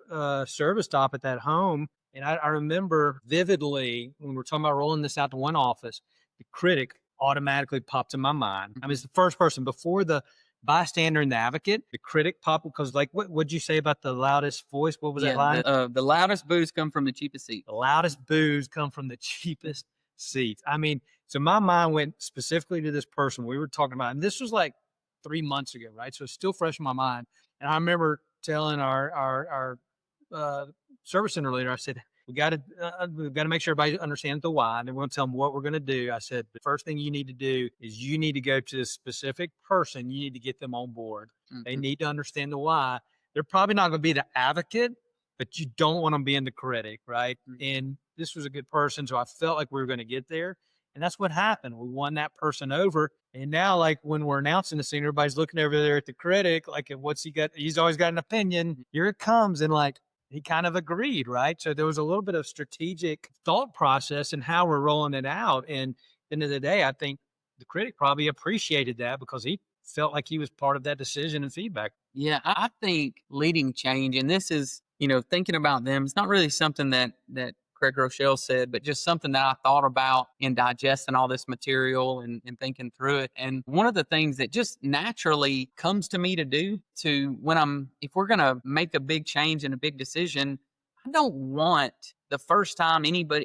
service stop at that home. And I remember vividly when we're talking about rolling this out to one office, the critic automatically popped in my mind. I mean, it's the first person before the bystander and the advocate. The critic popped because, like, what'd you say about the loudest voice? What was that line? The loudest boos come from the cheapest seat. The loudest boos come from the cheapest seats. I mean, so my mind went specifically to this person we were talking about, and this was like 3 months ago, right? So it's still fresh in my mind. And I remember telling our service center leader, I said, we've got to make sure everybody understands the why, and then we're going to tell them what we're going to do. I said, the first thing you need to do is you need to go to a specific person. You need to get them on board. They need to understand the why. They're probably not going to be the advocate, but you don't want them being the critic, right? And this was a good person, so I felt like we were going to get there. And that's what happened. We won that person over. And now, like, when we're announcing the scene, everybody's looking over there at the critic, like, what's he got? He's always got an opinion. Here it comes. And like, he kind of agreed, right? So there was a little bit of strategic thought process in how we're rolling it out. And at the end of the day, I think the critic probably appreciated that because he felt like he was part of that decision and feedback. Yeah, I think leading change, and this is, thinking about them, it's not really something that Craig Rochelle said, but just something that I thought about in digesting all this material and thinking through it. And one of the things that just naturally comes to me to do if we're going to make a big change and a big decision, I don't want the first time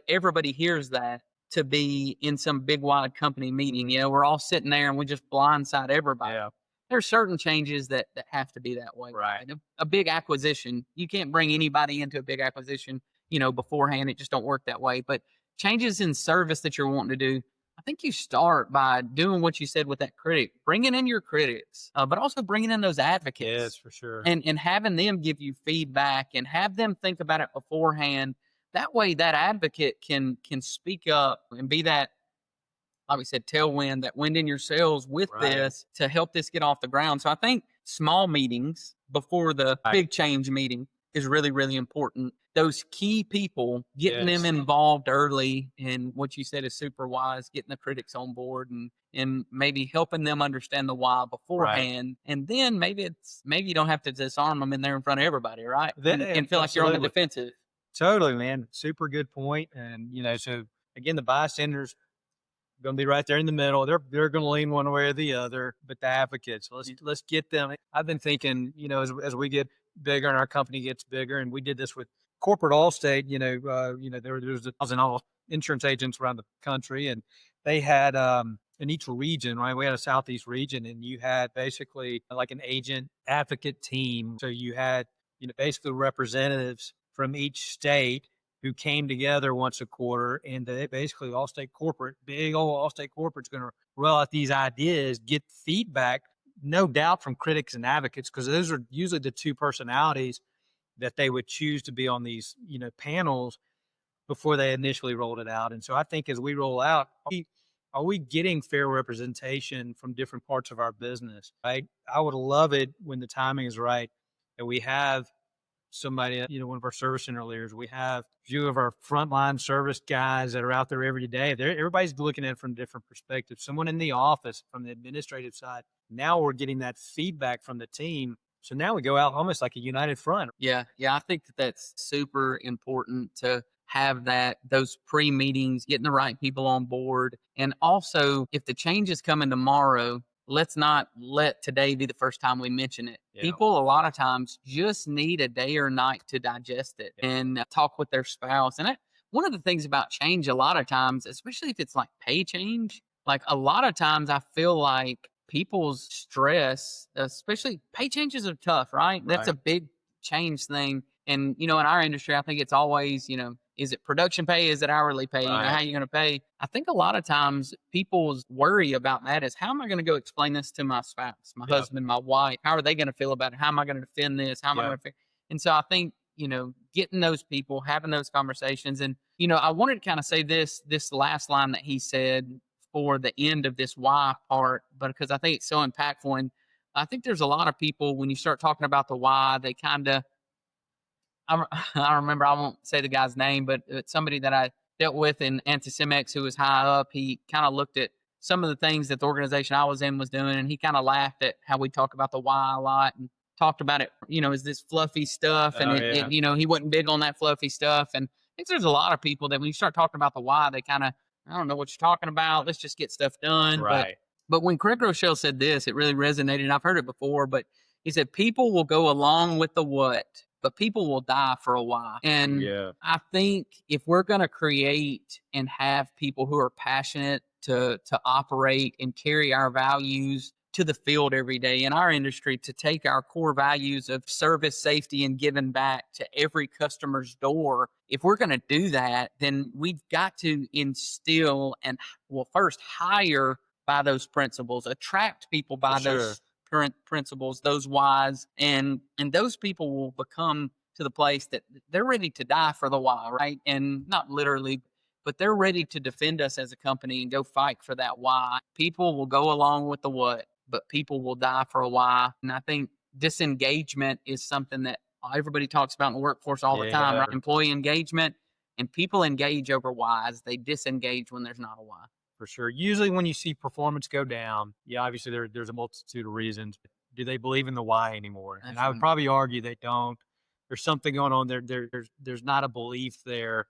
everybody hears that to be in some big wide company meeting. We're all sitting there and we just blindside everybody. Yeah. There's certain changes that have to be that way. Right. A big acquisition, you can't bring anybody into a big acquisition, beforehand. It just don't work that way. But changes in service that you're wanting to do, I think you start by doing what you said with that critic, bringing in your critics, but also bringing in those advocates. Yes, for sure. And having them give you feedback and have them think about it beforehand. That way that advocate can speak up and be that, like we said, tailwind, that wind in your sails with this to help this get off the ground. So I think small meetings before the big change meeting is really, really important. Those key people, getting them involved early, and what you said is super wise, getting the critics on board and maybe helping them understand the why beforehand. And then maybe you don't have to disarm them in there in front of everybody, right? And feel like you're on the defensive. Totally, man. Super good point. And, so again, the bystanders going to be right there in the middle. They're going to lean one way or the other, but the advocates, let's get them. I've been thinking, as we get bigger and our company gets bigger, and we did this with corporate Allstate, there's 1,000 all insurance agents around the country, and they had in each region, right? We had a Southeast region, and you had basically like an agent advocate team. So you had, basically representatives from each state who came together once a quarter, and they basically big old Allstate corporate's going to roll out these ideas, get feedback, no doubt, from critics and advocates, because those are usually the two personalities that they would choose to be on these, panels before they initially rolled it out. And so I think as we roll out, are we getting fair representation from different parts of our business, right? I would love it when the timing is right and we have somebody, one of our service center leaders, we have a few of our frontline service guys that are out there every day. Everybody's looking at it from different perspectives. Someone in the office from the administrative side. Now we're getting that feedback from the team. So now we go out almost like a united front. Yeah. Yeah. I think that that's super important to have those pre-meetings, getting the right people on board. And also, if the change is coming tomorrow, let's not let today be the first time we mention it. Yeah. People a lot of times just need a day or night to digest it and talk with their spouse. And one of the things about change a lot of times, especially if it's like pay change, like a lot of times I feel like people's stress, especially pay changes are tough, right? That's a big change thing. And, in our industry, I think it's always, is it production pay? Is it hourly pay? How are you going to pay? I think a lot of times people's worry about that is, how am I going to go explain this to my spouse, my husband, my wife? How are they going to feel about it? How am I going to defend this? How am I going to? And so I think, getting those people, having those conversations. And, I wanted to kind of say this last line that he said for the end of this why part, but because I think it's so impactful. And I think there's a lot of people, when you start talking about the why, they kind of, I remember, I won't say the guy's name, but it's somebody that I dealt with in Anticimex who was high up. He kind of looked at some of the things that the organization I was in was doing, and he kind of laughed at how we talk about the why a lot and talked about it, is this fluffy stuff. And, he wasn't big on that fluffy stuff. And I think there's a lot of people that when you start talking about the why, they kind of, I don't know what you're talking about. Let's just get stuff done. Right. But when Craig Rochelle said this, it really resonated. And I've heard it before, but he said, people will go along with the what, but people will die for a why. And I think if we're going to create and have people who are passionate to operate and carry our values to the field every day in our industry, to take our core values of service, safety, and giving back to every customer's door, if we're going to do that, then we've got to instill and, first hire by those principles, attract people by those current principles, those whys, and those people will become to the place that they're ready to die for the why, right? And not literally, but they're ready to defend us as a company and go fight for that why. People will go along with the what, but people will die for a why. And I think disengagement is something that everybody talks about in the workforce all the time, right? Employee engagement, and people engage over whys. They disengage when there's not a why. For sure. Usually when you see performance go down, obviously there's a multitude of reasons. Do they believe in the why anymore? And I would probably argue they don't. There's something going on there. There's not a belief there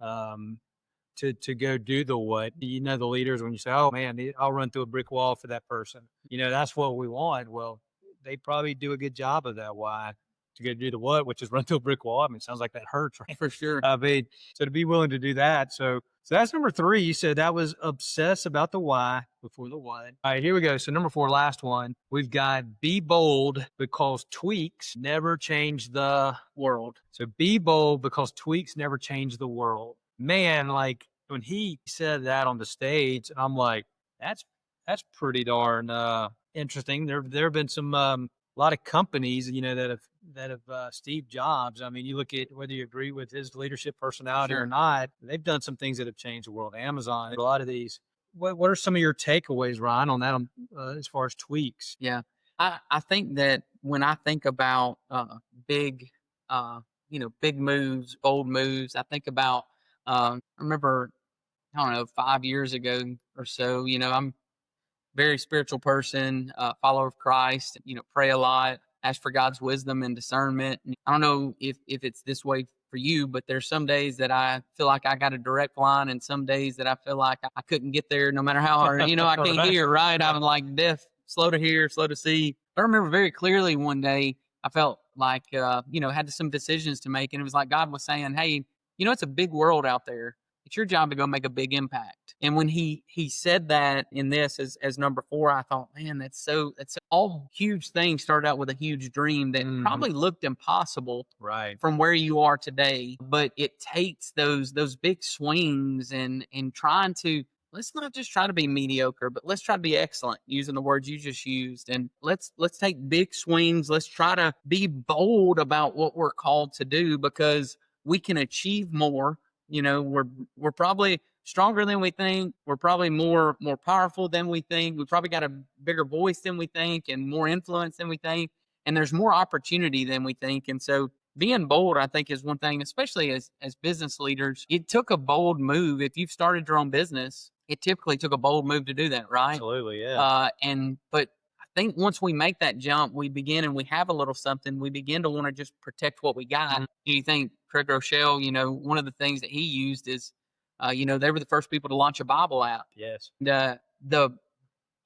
to go do the what. The leaders, when you say, oh man, I'll run through a brick wall for that person. That's what we want. Well, they probably do a good job of that why. To go do the what, which is run through a brick wall. I mean, it sounds like that hurts, right? For sure. So to be willing to do that. So that's number 3. You said that was obsess about the why before the what. All right, here we go. So number 4, last one. We've got be bold because tweaks never change the world. So be bold because tweaks never change the world. Man, like when he said that on the stage, I'm like, that's pretty darn interesting. There have been some a lot of companies, that have Steve Jobs. I mean, you look at whether you agree with his leadership personality or not, they've done some things that have changed the world. Amazon, a lot of these. What are some of your takeaways, Ryan, on that as far as tweaks? Yeah, I think that when I think about big moves, bold moves, I think about, I remember, I don't know, 5 years ago or so, I'm a very spiritual person, follower of Christ, pray a lot, ask for God's wisdom and discernment. And I don't know if it's this way for you, but there's some days that I feel like I got a direct line, and some days that I feel like I couldn't get there no matter how hard, I can't hear, right? I'm like deaf, slow to hear, slow to see. I remember very clearly one day I felt like, had some decisions to make, and it was like God was saying, hey, it's a big world out there. It's your job to go make a big impact. And when he said that in this as number 4, I thought, man, that's all huge things started out with a huge dream that probably looked impossible from where you are today. But it takes those big swings and trying to, let's not just try to be mediocre, but let's try to be excellent, using the words you just used. And let's take big swings. Let's try to be bold about what we're called to do, because we can achieve more. We're probably stronger than we think. We're probably more powerful than we think. We probably got a bigger voice than we think, and more influence than we think. and there's more opportunity than we think. And so being bold, I think, is one thing, especially as business leaders. It took a bold move. If you've started your own business, it typically took a bold move to do that, right? Absolutely, yeah. But I think once we make that jump, we begin and we have a little something, we begin to want to just protect what we got. Mhm. You think Craig Rochelle, one of the things that he used is, they were the first people to launch a Bible app. Yes. The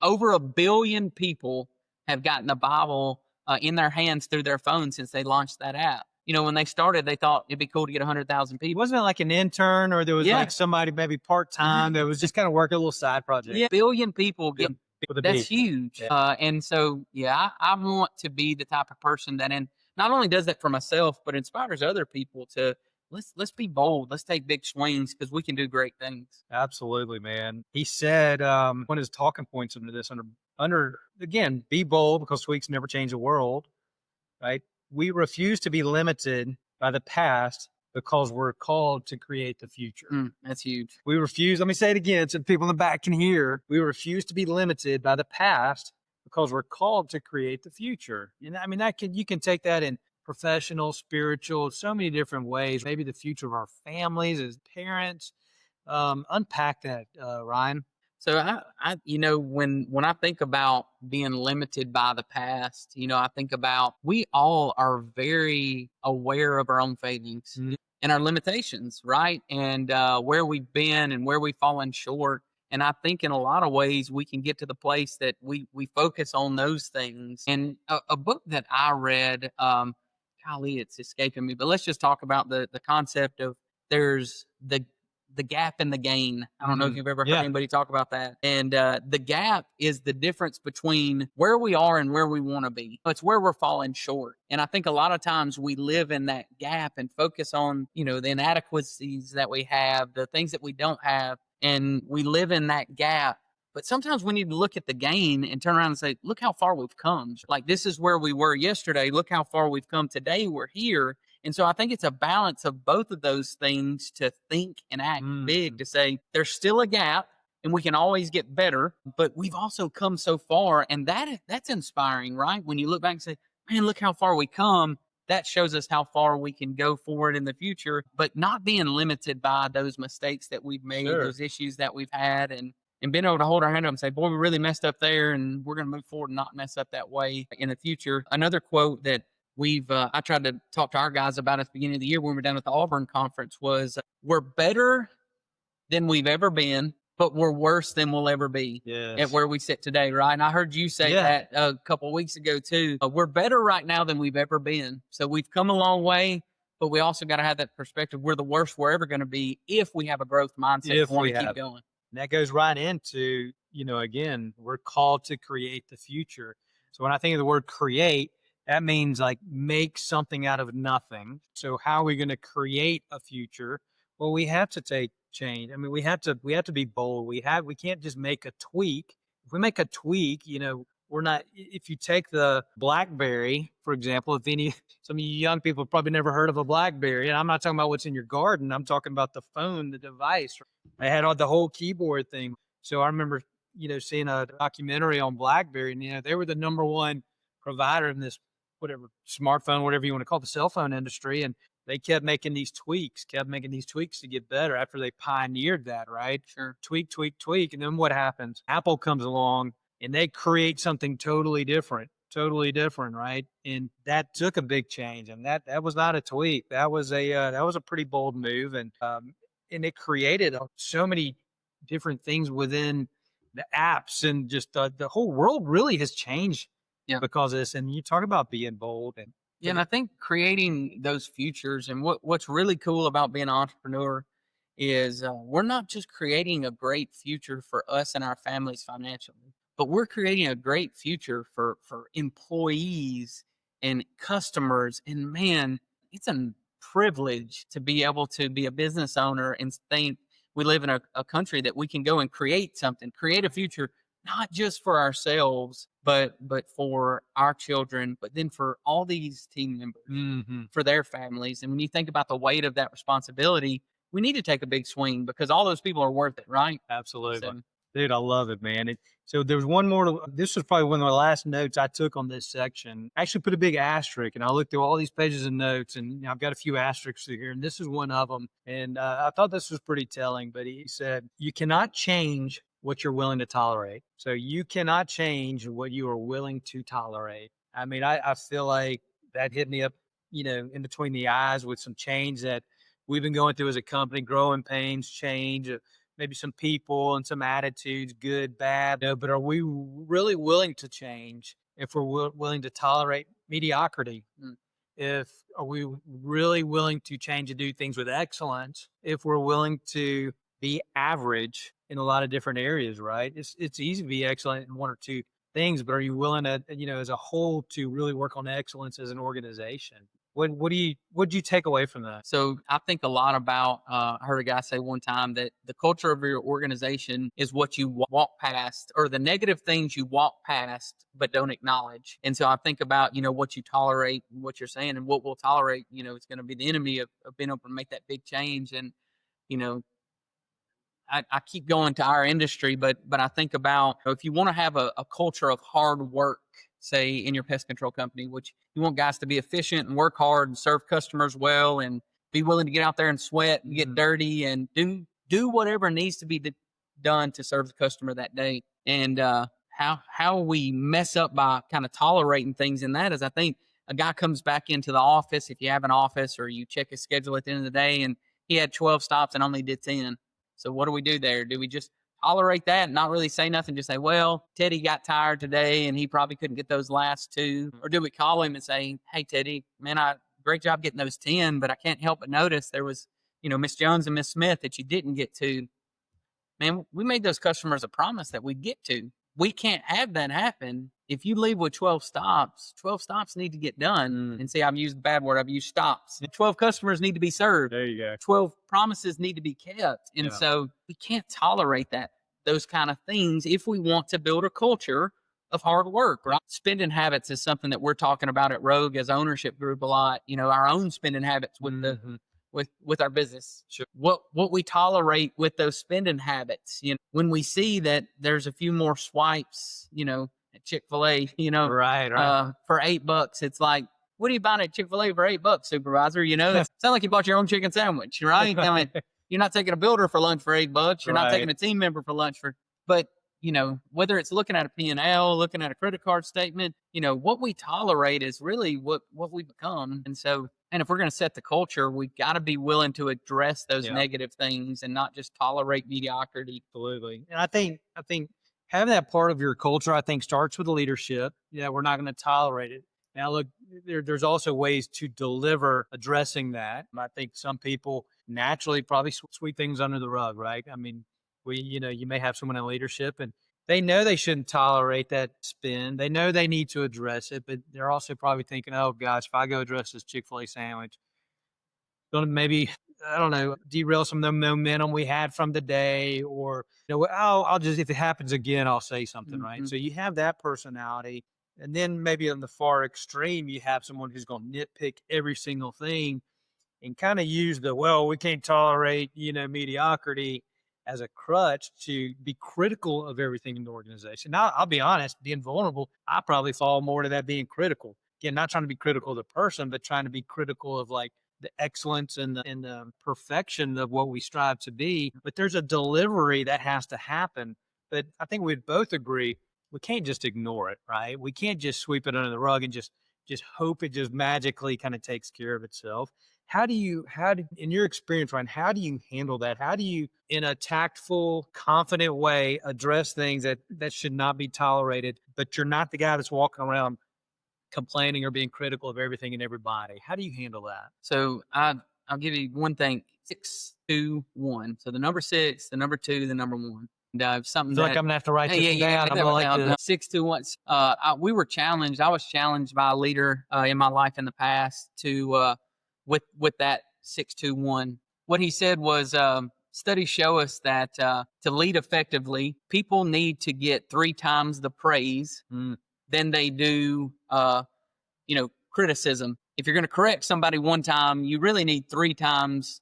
over 1 billion people have gotten the Bible in their hands through their phone since they launched that app. When they started, they thought it'd be cool to get 100,000 people. Wasn't it like an intern, or there was Yeah. like somebody maybe part-time that was just kind of working a little side project? Yeah, 1 billion people get. With a That's B. huge. Yeah. And so, yeah, I want to be the type of person that not only does that for myself, but inspires other people to let's be bold. Let's take big swings because we can do great things. Absolutely, man. He said one of his talking points under this, under again, be bold because tweaks never change the world, right? We refuse to be limited by the past because we're called to create the future. That's huge. We refuse, let me say it again so people in the back can hear. We refuse to be limited by the past because we're called to create the future. And I mean, you can take that in professional, spiritual, so many different ways. Maybe the future of our families as parents. Unpack that, Ryan. So when I think about being limited by the past, I think about we all are very aware of our own failings and our limitations, right? And where we've been and where we've fallen short. And I think in a lot of ways we can get to the place that we focus on those things. And a book that I read, golly, it's escaping me, but let's just talk about the concept of there's the gap and the gain. I don't know if you've ever heard anybody talk about that. And the gap is the difference between where we are and where we want to be. It's where we're falling short. And I think a lot of times we live in that gap and focus on, the inadequacies that we have, the things that we don't have, and we live in that gap. But sometimes we need to look at the gain and turn around and say, look how far we've come. Like, this is where we were yesterday. Look how far we've come today. We're here. And so I think it's a balance of both of those things to think and act big, to say there's still a gap and we can always get better, but we've also come so far. And that's inspiring, right? When you look back and say, man, look how far we come. That shows us how far we can go forward in the future, but not being limited by those mistakes that we've made, those issues that we've had, and being able to hold our hand up and say, boy, we really messed up there and we're going to move forward and not mess up that way in the future. Another quote that I tried to talk to our guys about at the beginning of the year when we were down at the Auburn conference was, we're better than we've ever been, but we're worse than we'll ever be at where we sit today, right? And I heard you say that a couple of weeks ago too. We're better right now than we've ever been. So we've come a long way, but we also got to have that perspective. We're the worst we're ever going to be if we have a growth mindset and want to keep going. And that goes right into, again, we're called to create the future. So when I think of the word create, that means like make something out of nothing. So how are we going to create a future? Well, we have to take change. I mean, we have to be bold. We can't just make a tweak. If we make a tweak, we're not, if you take the BlackBerry, for example, some of you young people have probably never heard of a BlackBerry, and I'm not talking about what's in your garden. I'm talking about the phone, the device. I had the whole keyboard thing. So I remember, seeing a documentary on BlackBerry, and, they were the number one provider in this, whatever, smartphone, whatever you want to call it, the cell phone industry. And they kept making these tweaks to get better after they pioneered that, right? Sure. Tweak. And then what happens? Apple comes along and they create something totally different, right? And that took a big change. And that was not a tweak. That was a pretty bold move. And it created so many different things within the apps, and just the whole world really has changed because of this. And you talk about being bold and I think creating those futures, and what's really cool about being an entrepreneur is we're not just creating a great future for us and our families financially, but we're creating a great future for employees and customers. And man, it's a privilege to be able to be a business owner and think we live in a country that we can go and create something, create a future, not just for ourselves, but for our children, but then for all these team members, for their families. And when you think about the weight of that responsibility, we need to take a big swing because all those people are worth it, right? Absolutely. So, Dude, I love it, man. So there's one more. This was probably one of the last notes I took on this section. I actually put a big asterisk, and I looked through all these pages of notes, and I've got a few asterisks through here, and this is one of them. And I thought this was pretty telling. But he said, "You cannot change what you're willing to tolerate. So you cannot change what you are willing to tolerate." I mean, I feel like that hit me up, in between the eyes with some change that we've been going through as a company, growing pains, change. Maybe some people and some attitudes, good, bad. But are we really willing to change if we're willing to tolerate mediocrity? If are we really willing to change and do things with excellence? If we're willing to be average in a lot of different areas, right? It's easy to be excellent in one or two things, but are you willing to, as a whole, to really work on excellence as an organization? What do you take away from that? So I think a lot about, I heard a guy say one time that the culture of your organization is what you walk past, or the negative things you walk past but don't acknowledge. And so I think about, what you tolerate, what you're saying, and what we'll tolerate, it's going to be the enemy of being able to make that big change. And, you know, I keep going to our industry, but I think about, if you want to have a culture of hard work, say in your pest control company, which you want guys to be efficient and work hard and serve customers well and be willing to get out there and sweat and get dirty and do whatever needs to be done to serve the customer that day. And how we mess up by kind of tolerating things in that is, I think a guy comes back into the office, if you have an office, or you check his schedule at the end of the day, and he had 12 stops and only did 10. So what do we do there? Do we just tolerate that and not really say nothing? Just say, well, Teddy got tired today and he probably couldn't get those last two. Or do we call him and say, hey, Teddy, man, great job getting those 10, but I can't help but notice there was, Miss Jones and Miss Smith that you didn't get to. Man, we made those customers a promise that we'd get to. We can't have that happen. If you leave with 12 stops need to get done. And see, I've used the bad word. I've used stops. 12 customers need to be served. There you go. 12 promises need to be kept. And so we can't tolerate those kind of things if we want to build a culture of hard work, right? Spending habits is something that we're talking about at Rogue as ownership group a lot. Our own spending habits with with our business. Sure. What we tolerate with those spending habits. When we see that there's a few more swipes, at Chick-fil-A, right. For $8, it's like, what are you buying at Chick-fil-A for $8, supervisor? It sounds like you bought your own chicken sandwich, right? I mean, you're not taking a builder for lunch for $8. You're not taking a team member for lunch but whether it's looking at a P&L, looking at a credit card statement, what we tolerate is really what we become. And so, and if we're going to set the culture, we've got to be willing to address those negative things and not just tolerate mediocrity. Absolutely. And I think having that part of your culture, I think, starts with the leadership. We're not going to tolerate it. Now, look, there's also ways to deliver addressing that. I think some people naturally probably sweep things under the rug, right? I mean, you may have someone in leadership and they know they shouldn't tolerate that spin. They know they need to address it, but they're also probably thinking, oh gosh, if I go address this Chick-fil-A sandwich, going to maybe, I don't know, derail some of the momentum we had from the day, or, I'll just, if it happens again, I'll say something, right? So you have that personality. And then maybe on the far extreme, you have someone who's going to nitpick every single thing and kind of use we can't tolerate, mediocrity as a crutch to be critical of everything in the organization. Now, I'll be honest, being vulnerable, I probably fall more to that being critical. Again, not trying to be critical of the person, but trying to be critical of like the excellence and the perfection of what we strive to be. But there's a delivery that has to happen. But I think we'd both agree we can't just ignore it, right? We can't just sweep it under the rug and just hope it just magically kind of takes care of itself. How do in your experience, Ryan, how do you handle that? How do you, in a tactful, confident way, address things that should not be tolerated, but you're not the guy that's walking around complaining or being critical of everything and everybody? How do you handle that? So I'll give you one thing: 6, 2, 1. So the number 6, the number 2, the number 1. And something like I'm gonna have to write this down. I'm gonna like 6, 2, 1. We were challenged. I was challenged by a leader in my life in the past to with that 6, 2, 1. What he said was, studies show us that to lead effectively, people need to get 3 times the praise than they do, criticism. If you're going to correct somebody one time, you really need 3 times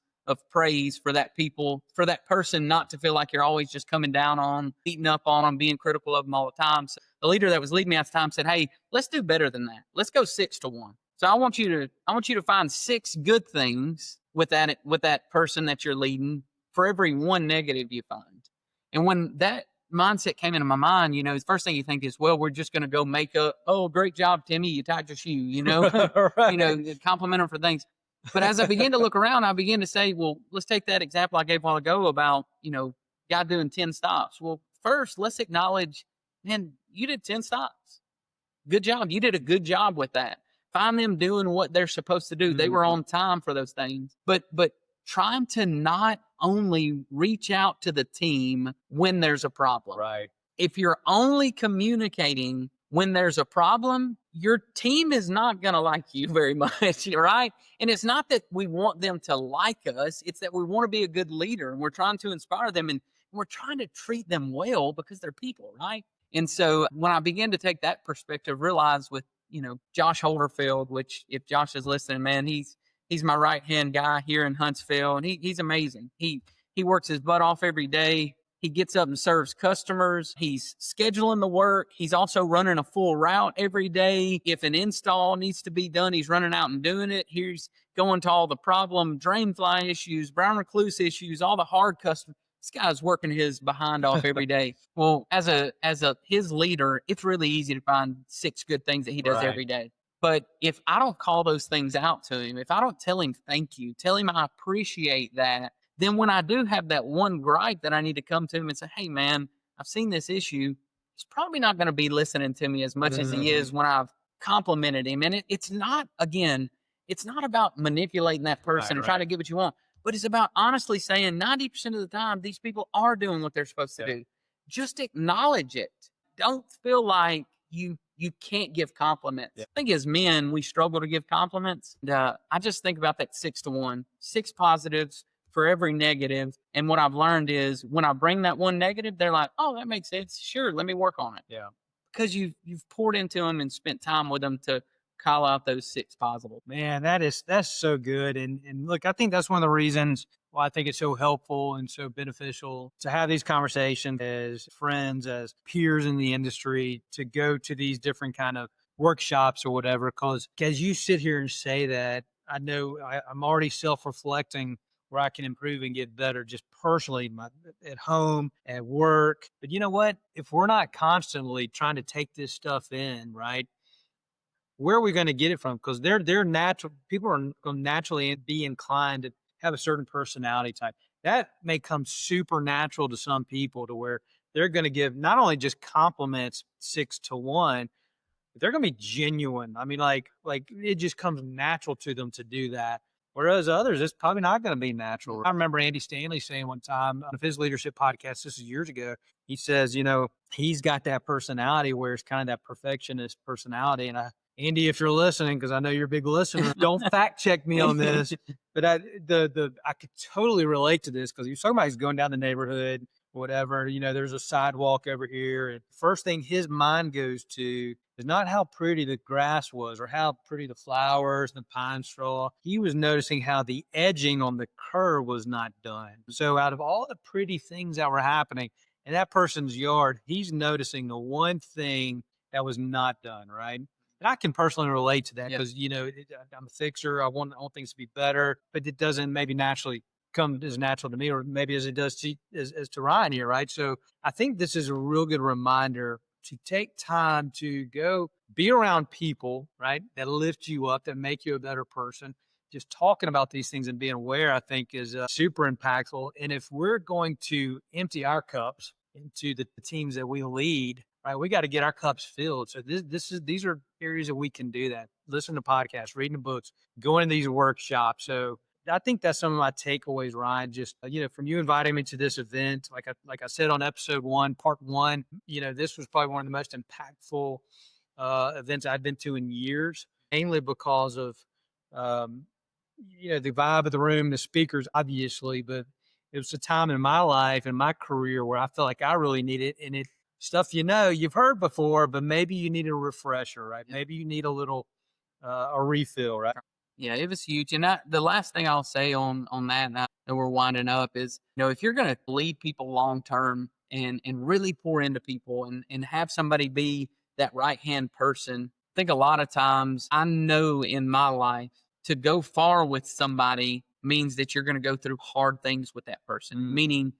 praise for that person, not to feel like you're always just coming down on, beating up on them, being critical of them all the time. So the leader that was leading me at the time said, "Hey, let's do better than that. Let's go 6-1. So I want you to find 6 good things with that person that you're leading for every 1 negative you find." And when that mindset came into my mind, the first thing you think is, well, we're just going to go make oh, great job, Timmy, you tied your shoe, Right. compliment them for things. But as I began to look around, I began to say, well, let's take that example I gave a while ago about, guy doing 10 stops. Well, first, let's acknowledge, man, you did 10 stops. Good job. You did a good job with that. Find them doing what they're supposed to do. They were on time for those things. But trying to not only reach out to the team when there's a problem. Right. If you're only communicating when there's a problem, your team is not going to like you very much, right? And it's not that we want them to like us. It's that we want to be a good leader, and we're trying to inspire them, and we're trying to treat them well because they're people, right? And so when I began to take that perspective, realize with, Josh Holderfield, which if Josh is listening, man, he's my right-hand guy here in Huntsville, and he's amazing. He works his butt off every day. He gets up and serves customers. He's scheduling the work. He's also running a full route every day. If an install needs to be done, he's running out and doing it. He's going to all the problem drain fly issues, brown recluse issues, all the hard customers. This guy's working his behind off every day. Well, as his leader, it's really easy to find 6 good things that he does every day. But if I don't call those things out to him, if I don't tell him thank you, tell him I appreciate that, then when I do have that one gripe that I need to come to him and say, hey, man, I've seen this issue, he's probably not going to be listening to me as much as he is when I've complimented him. And it's not about manipulating that person and trying to get what you want, but it's about honestly saying 90% of the time, these people are doing what they're supposed to do. Just acknowledge it. Don't feel like you can't give compliments. I think as men, we struggle to give compliments. And, I just think about that 6-1, 6 positives for every negative. And what I've learned is when I bring that one negative, they're like, oh, that makes sense. Sure, let me work on it. Yeah. Because you've poured into them and spent time with them to call out those 6 positives. Man, that's so good. And look, I think that's one of the reasons why I think it's so helpful and so beneficial to have these conversations as friends, as peers in the industry, to go to these different kind of workshops or whatever. Because as you sit here and say that, I know I'm already self-reflecting where I can improve and get better just personally at home, at work. But you know what? If we're not constantly trying to take this stuff in, right? Where are we going to get it from? Because they're natural. People are going to naturally be inclined to have a certain personality type. That may come super natural to some people to where they're going to give not only just compliments 6-1, but they're going to be genuine. I mean, like it just comes natural to them to do that. Whereas others, it's probably not going to be natural. I remember Andy Stanley saying one time on his leadership podcast, this is years ago, he says, he's got that personality where it's kind of that perfectionist personality. And Andy, if you're listening, because I know you're a big listener, don't fact check me on this. But I could totally relate to this because he's talking about he's going down the neighborhood, whatever. There's a sidewalk over here. And first thing his mind goes to is not how pretty the grass was or how pretty the flowers and the pine straw. He was noticing how the edging on the curb was not done. So out of all the pretty things that were happening in that person's yard, he's noticing the one thing that was not done, right? And I can personally relate to that because, I'm a fixer. I want things to be better, but it doesn't maybe naturally come as natural to me or maybe as it does as to Ryan here, right? So I think this is a real good reminder to take time to go be around people, right, that lift you up, that make you a better person. Just talking about these things and being aware, I think, is super impactful. And if we're going to empty our cups into the teams that we lead, right, we got to get our cups filled. So these are areas that we can do that. Listen to podcasts, reading the books, going to these workshops. So I think that's some of my takeaways, Ryan. Just from you inviting me to this event, like I said on episode 1, part 1, this was probably one of the most impactful events I've been to in years, mainly because of the vibe of the room, the speakers, obviously, but it was a time in my life and my career where I felt like I really needed it, and it stuff you've heard before, but maybe you need a refresher, right? Maybe you need a little a refill, right? Yeah, it was huge. And the last thing I'll say on that, now that we're winding up, is if you're going to lead people long term and really pour into people and have somebody be that right hand person, I think a lot of times I know in my life to go far with somebody means that you're going to go through hard things with that person, meaning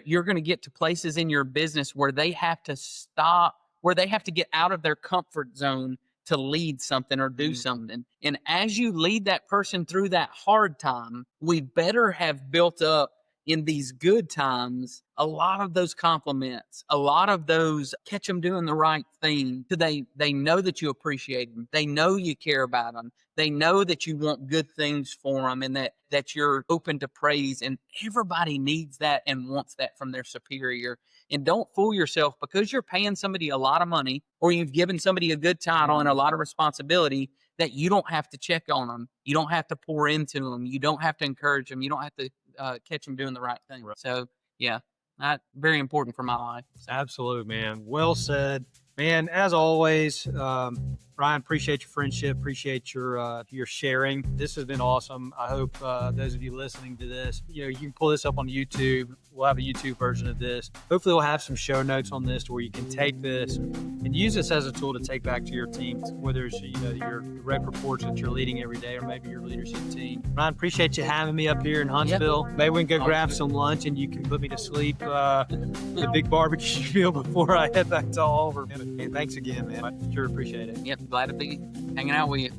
you're going to get to places in your business where they have to stop, where they have to get out of their comfort zone to lead something or do something. And as you lead that person through that hard time, we better have built up in these good times a lot of those compliments, a lot of those catch them doing the right thing. So they know that you appreciate them. They know you care about them. They know that you want good things for them and that you're open to praise. And everybody needs that and wants that from their superior. And don't fool yourself because you're paying somebody a lot of money or you've given somebody a good title and a lot of responsibility that you don't have to check on them. You don't have to pour into them. You don't have to encourage them. You don't have to catch them doing the right thing. Right. So, yeah, that's very important for my life. So. Absolutely, man. Well said. Man, as always, Ryan, appreciate your friendship. Appreciate your sharing. This has been awesome. I hope those of you listening to this, you can pull this up on YouTube. We'll have a YouTube version of this. Hopefully we'll have some show notes on this to where you can take this and use this as a tool to take back to your team, whether it's your direct reports that you're leading every day or maybe your leadership team. Ryan, appreciate you having me up here in Huntsville. Maybe we can go grab some lunch and you can put me to sleep the big barbecue meal before I head back to Auburn. And thanks again, man. I sure appreciate it. Yep, glad to be hanging out with you.